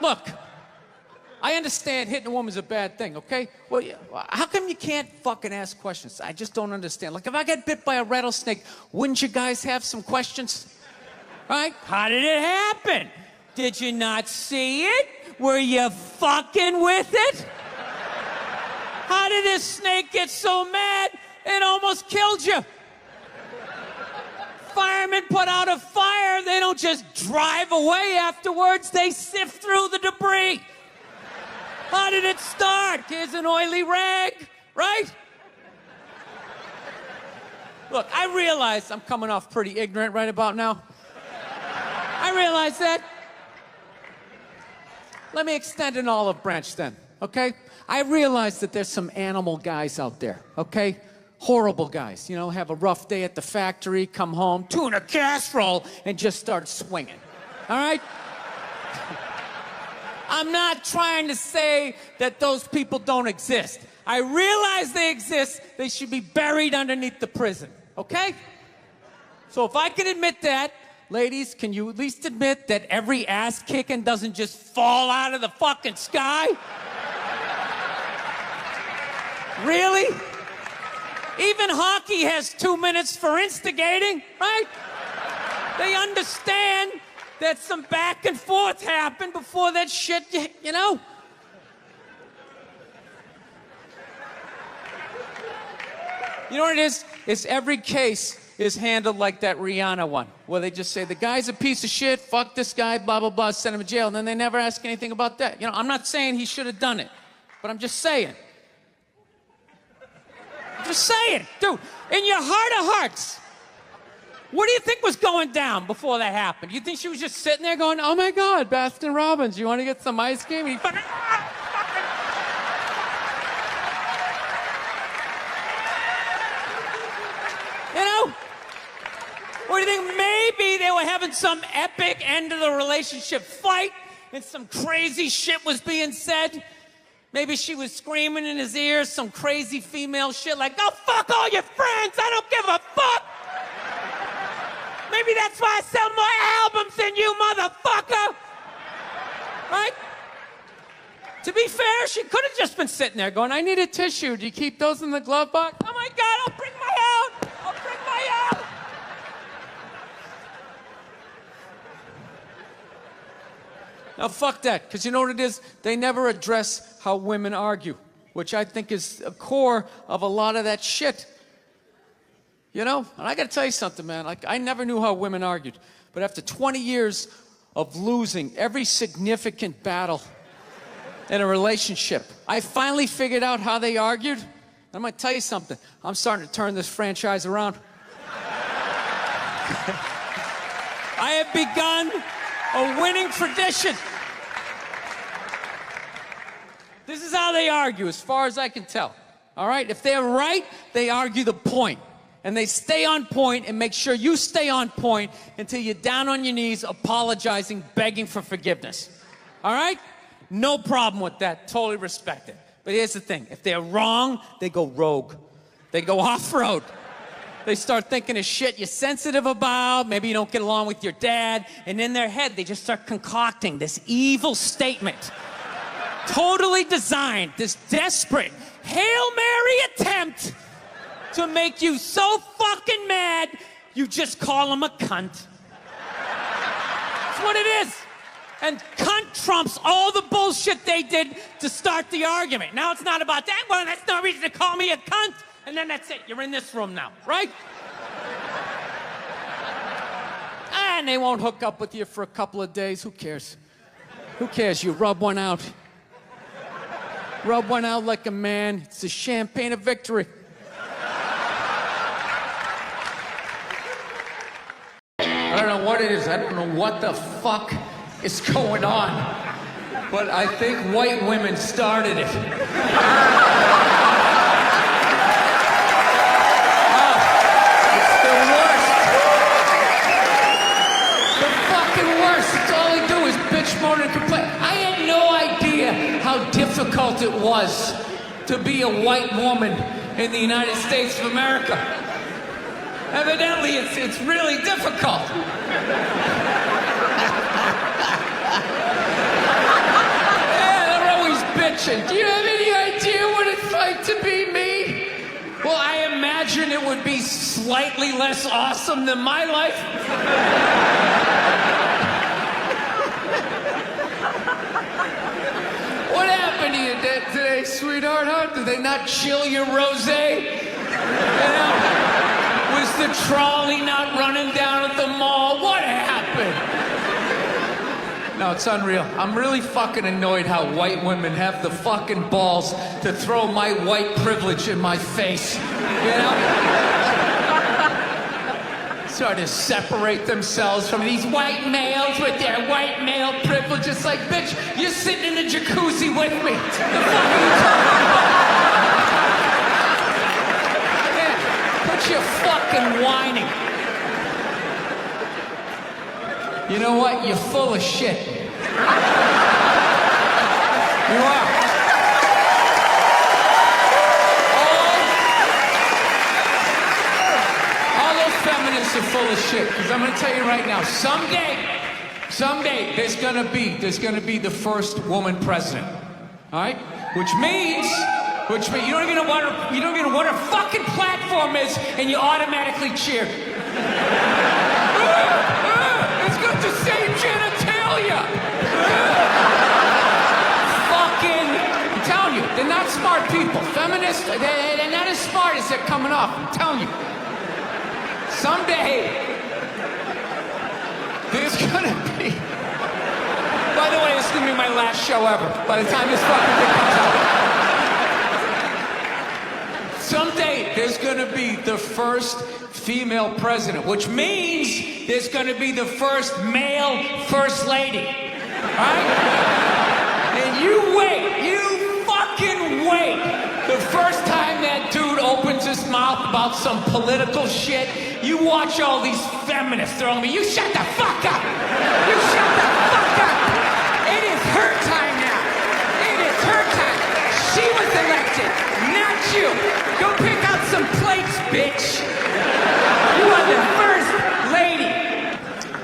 Look, I understand hitting a woman's a bad thing, okay? Well, how come you can't fucking ask questions? I just don't understand. Like, if I get bit by a rattlesnake, wouldn't you guys have some questions? Right? How did it happen? Did you not see it? Were you fucking with it? How did this snake get so mad it almost killed you? Firemen put out a fire, they don't just drive away afterwards, they sift through the debris. How did it start? Here's an oily rag, right? Look, I realize I'm coming off pretty ignorant right about now. I realize that. Let me extend an olive branch then, okay? I realize that there's some animal guys out there, okay? Horrible guys, you know, have a rough day at the factory, come home, tuna casserole, and just start swinging. All right? I'm not trying to say that those people don't exist. I realize they exist. They should be buried underneath the prison, okay? So if I can admit that, ladies, can you at least admit that every ass kicking doesn't just fall out of the fucking sky? Really? Even hockey has 2 minutes for instigating, right? They understand that some back and forth happened before that shit, you know? You know what it is? It's every case is handled like that Rihanna one, where they just say, the guy's a piece of shit, fuck this guy, blah, blah, blah, send him to jail, and then they never ask anything about that. You know, I'm not saying he should have done it, but I'm just saying. Just saying, dude, in your heart of hearts, what do you think was going down before that happened? You think she was just sitting there going, oh my God, Baskin Robbins, you want to get some ice cream? And he fucking, you know? Or do you think maybe they were having some epic end of the relationship fight and some crazy shit was being said. Maybe she was screaming in his ears some crazy female shit like, go fuck all your friends, I don't give a fuck. Maybe that's why I sell more albums than you, motherfucker. Right? To be fair, she could have just been sitting there going, I need a tissue. Do you keep those in the glove box? Oh my God, I'll bring my out. I'll bring my out. Now, fuck that, because you know what it is? They never address how women argue, which I think is a core of a lot of that shit. You know? And I gotta tell you something, man. Like, I never knew how women argued. But after 20 years of losing every significant battle in a relationship, I finally figured out how they argued. I'm gonna tell you something. I'm starting to turn this franchise around. I have begun a winning tradition. This is how they argue, as far as I can tell. All right? If they're right, they argue the point. And they stay on point and make sure you stay on point until you're down on your knees, apologizing, begging for forgiveness. All right? No problem with that. Totally respect it. But here's the thing. If they're wrong, they go rogue. They go off-road. They start thinking of shit you're sensitive about. Maybe you don't get along with your dad. And in their head, they just start concocting this evil statement. Totally designed, this desperate Hail Mary attempt to make you so fucking mad, you just call him a cunt. That's what it is. And cunt trumps all the bullshit they did to start the argument. Now it's not about that. Well, that's no reason to call me a cunt. And then that's it. You're in this room now, right? And they won't hook up with you for a couple of days. Who cares? Who cares? You rub one out. Rub one out like a man. It's the champagne of victory. I don't know what it is. I don't know what the fuck is going on. But I think white women started it. It's the worst. The fucking worst. It's all they do is bitch, moan, and complain. I had no idea how difficult it was to be a white woman in the United States of America. Evidently, it's really difficult. Yeah, they're always bitching. Do you have any idea what it's like to be me? Well, I imagine it would be slightly less awesome than my life. What happened to you today, sweetheart? Huh? Did they not chill your rosé? You know? Was the trolley not running down at the mall? What happened? No, it's unreal. I'm really fucking annoyed how white women have the fucking balls to throw my white privilege in my face. You know? Sort of separate themselves from these white males with their white male privilege. It's like, bitch, you're sitting in the jacuzzi with me. The fuck are you talking about? You're fucking whining. You know what? You're full of shit. You are. All those feminists are full of shit. Because I'm going to tell you right now, someday, there's going to be the first woman president. All right? Which means you don't even know what her fucking platform is, and you automatically cheer. It's got the same genitalia. Fucking, I'm telling you, they're not smart people. Feminists, they're not as smart as they're coming off. I'm telling you. Someday, there's gonna be. By the way, this is gonna be my last show ever. By the time this fucking thing comes out. Someday, there's going to be the first female president, which means there's going to be the first male first lady. Right? And you wait. You fucking wait. The first time that dude opens his mouth about some political shit, you watch all these feminists throwing me, you shut the fuck up. You shut the fuck up. some plates, bitch. You are the first lady.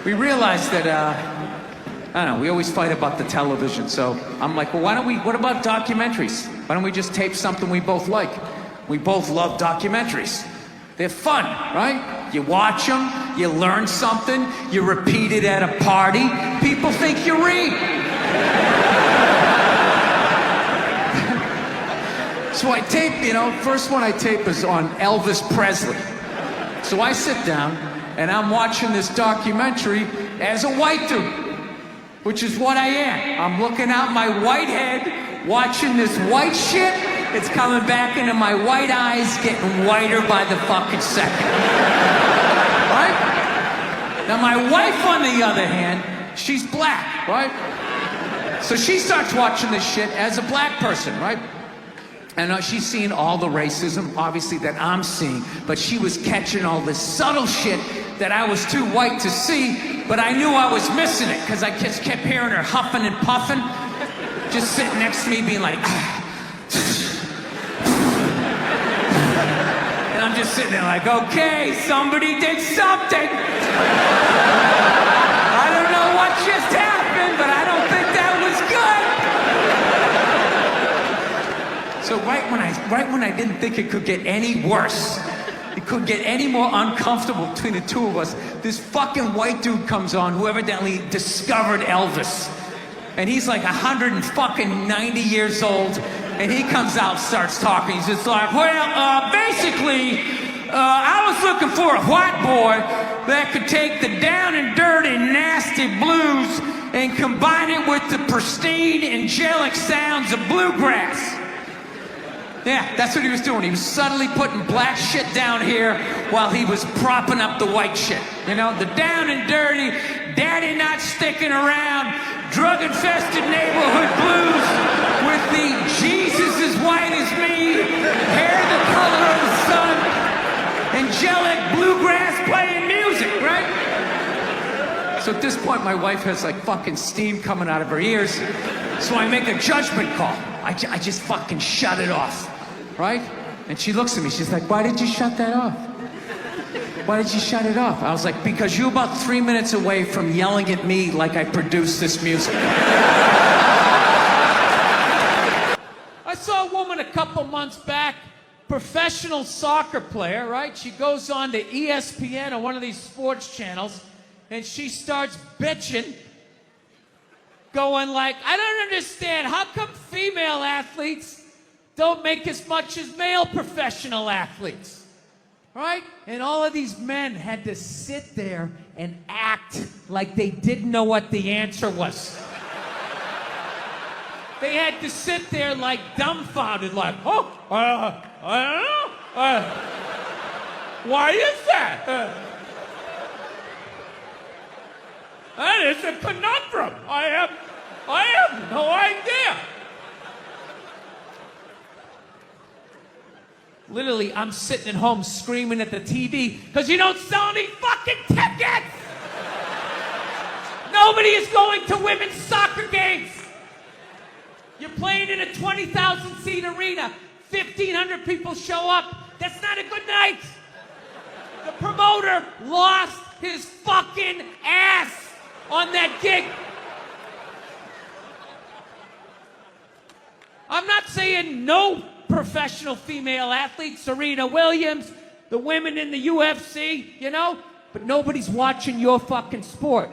We realized that, I don't know, we always fight about the television, so I'm like, well, what about documentaries? Why don't we just tape something we both like? We both love documentaries. They're fun, right? You watch them, you learn something, you repeat it at a party, people think you read. So I tape, first one I tape is on Elvis Presley. So I sit down and I'm watching this documentary as a white dude, which is what I am. I'm looking out my white head, watching this white shit. It's coming back into my white eyes, getting whiter by the fucking second. Right? Now my wife, on the other hand, she's black, right? So she starts watching this shit as a black person, right? And she's seeing all the racism, obviously, that I'm seeing, but she was catching all this subtle shit that I was too white to see, but I knew I was missing it, because I just kept hearing her huffing and puffing, just sitting next to me being like, and I'm just sitting there like, okay, somebody did something. I don't know what just happened, but I don't think that was good. So right when I didn't think it could get any worse, it could get any more uncomfortable between the two of us, this fucking white dude comes on who evidently discovered Elvis. And he's like 190 years old, and he comes out, starts talking. He's just like, well, basically, I was looking for a white boy that could take the down and dirty, nasty blues and combine it with the pristine, angelic sounds of bluegrass. Yeah, that's what he was doing. He was subtly putting black shit down here while he was propping up the white shit. The down and dirty, daddy not sticking around, drug-infested neighborhood blues with the Jesus as white as me, hair the color of the sun, angelic bluegrass playing music, right? So at this point, my wife has like fucking steam coming out of her ears. So I make a judgment call. I just fucking shut it off, right? And she looks at me, she's like, why did you shut that off? Why did you shut it off? I was like, because you're about 3 minutes away from yelling at me like I produced this music. I saw a woman a couple months back, professional soccer player, right? She goes on to ESPN or one of these sports channels, and she starts bitching, going like, I don't understand, how come female athletes don't make as much as male professional athletes? Right? And all of these men had to sit there and act like they didn't know what the answer was. They had to sit there like dumbfounded, like, oh, I don't know. Why is that? That is a conundrum. I have no idea. Literally, I'm sitting at home screaming at the TV because you don't sell any fucking tickets! Nobody is going to women's soccer games! You're playing in a 20,000 seat arena, 1,500 people show up. That's not a good night! The promoter lost his fucking ass on that gig. I'm not saying no professional female athletes, Serena Williams, the women in the UFC, but nobody's watching your fucking sport.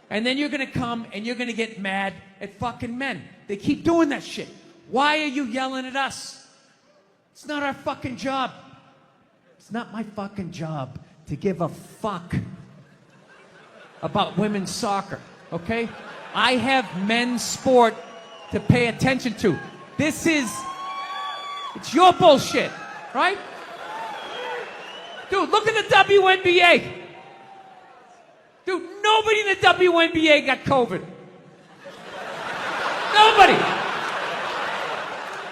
And then you're gonna come and you're gonna get mad at fucking men. They keep doing that shit. Why are you yelling at us? It's not our fucking job. It's not my fucking job to give a fuck about women's soccer, okay? I have men's sport to pay attention to. It's your bullshit, right? Dude, look at the WNBA. Dude, nobody in the WNBA got COVID. Nobody.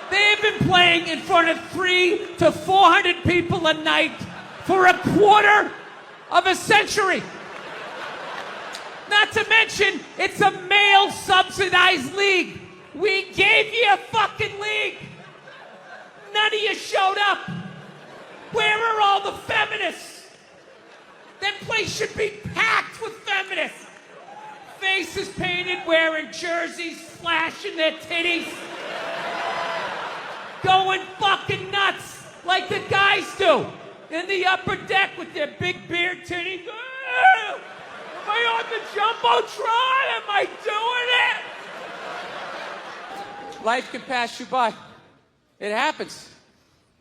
They have been playing in front of 300 to 400 people a night for a quarter of a century. Not to mention, it's a male-subsidized league. We gave you a fucking league. None of you showed up. Where feminists. That place should be packed with feminists. Faces painted, wearing jerseys, flashing their titties. Going fucking nuts like the guys do in the upper deck with their big beard titties. Am I on the Jumbotron? Am I doing it? Life can pass you by. It happens.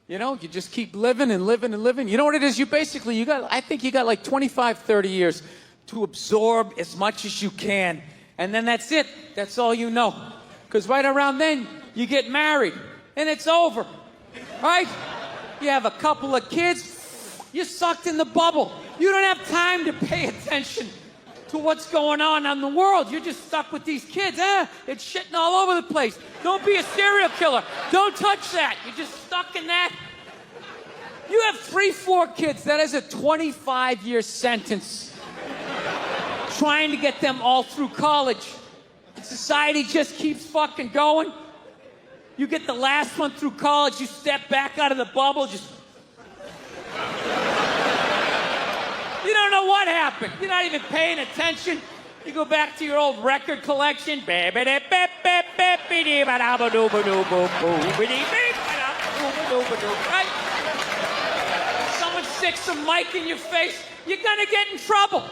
You know, you just keep living and living and living. You know what it is? I think you got like 25, 30 years to absorb as much as you can. And then that's it. That's all you know. Because right around then, you get married. And it's over. Right? You have a couple of kids. You're sucked in the bubble. You don't have time to pay attention to what's going on in the world. You're just stuck with these kids. It's shitting all over the place. Don't be a serial killer. Don't touch that. You're just stuck in that. You have 3, 4 kids. That is a 25-year sentence. Trying to get them all through college. And society just keeps fucking going. You get the last one through college, you step back out of the bubble, just... You don't know what happened. You're not even paying attention. You go back to your old record collection. Right? Someone sticks a mic in your face, you're gonna get in trouble.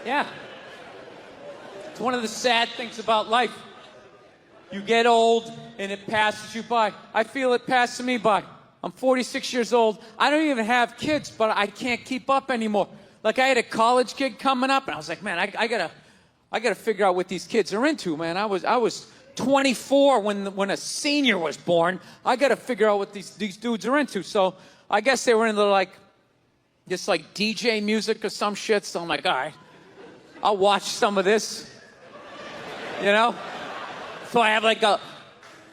Yeah. It's one of the sad things about life. You get old and it passes you by. I feel it passing me by. I'm 46 years old. I don't even have kids, but I can't keep up anymore. Like I had a college kid coming up, and I was like, man, I gotta figure out what these kids are into, man. I was 24 when a senior was born. I gotta figure out what these dudes are into. So I guess they were into like DJ music or some shit. So I'm like, all right, I'll watch some of this. You know? So I have like a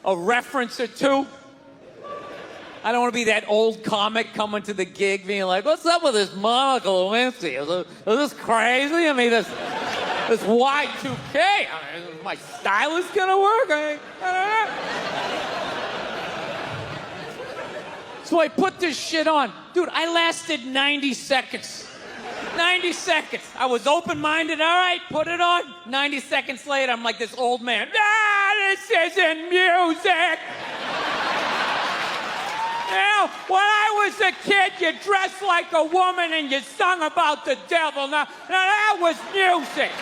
reference or two. I don't want to be that old comic coming to the gig being like, what's up with this Monica Lewinsky? Is this crazy? I mean, this Y2K. I mean, is my stylist gonna work? I don't know. So I put this shit on. Dude, I lasted 90 seconds. 90 seconds. I was open-minded. All right, put it on. 90 seconds later, I'm like this old man. This isn't music. Now, when I was a kid, you dressed like a woman and you sung about the devil. Now that was music.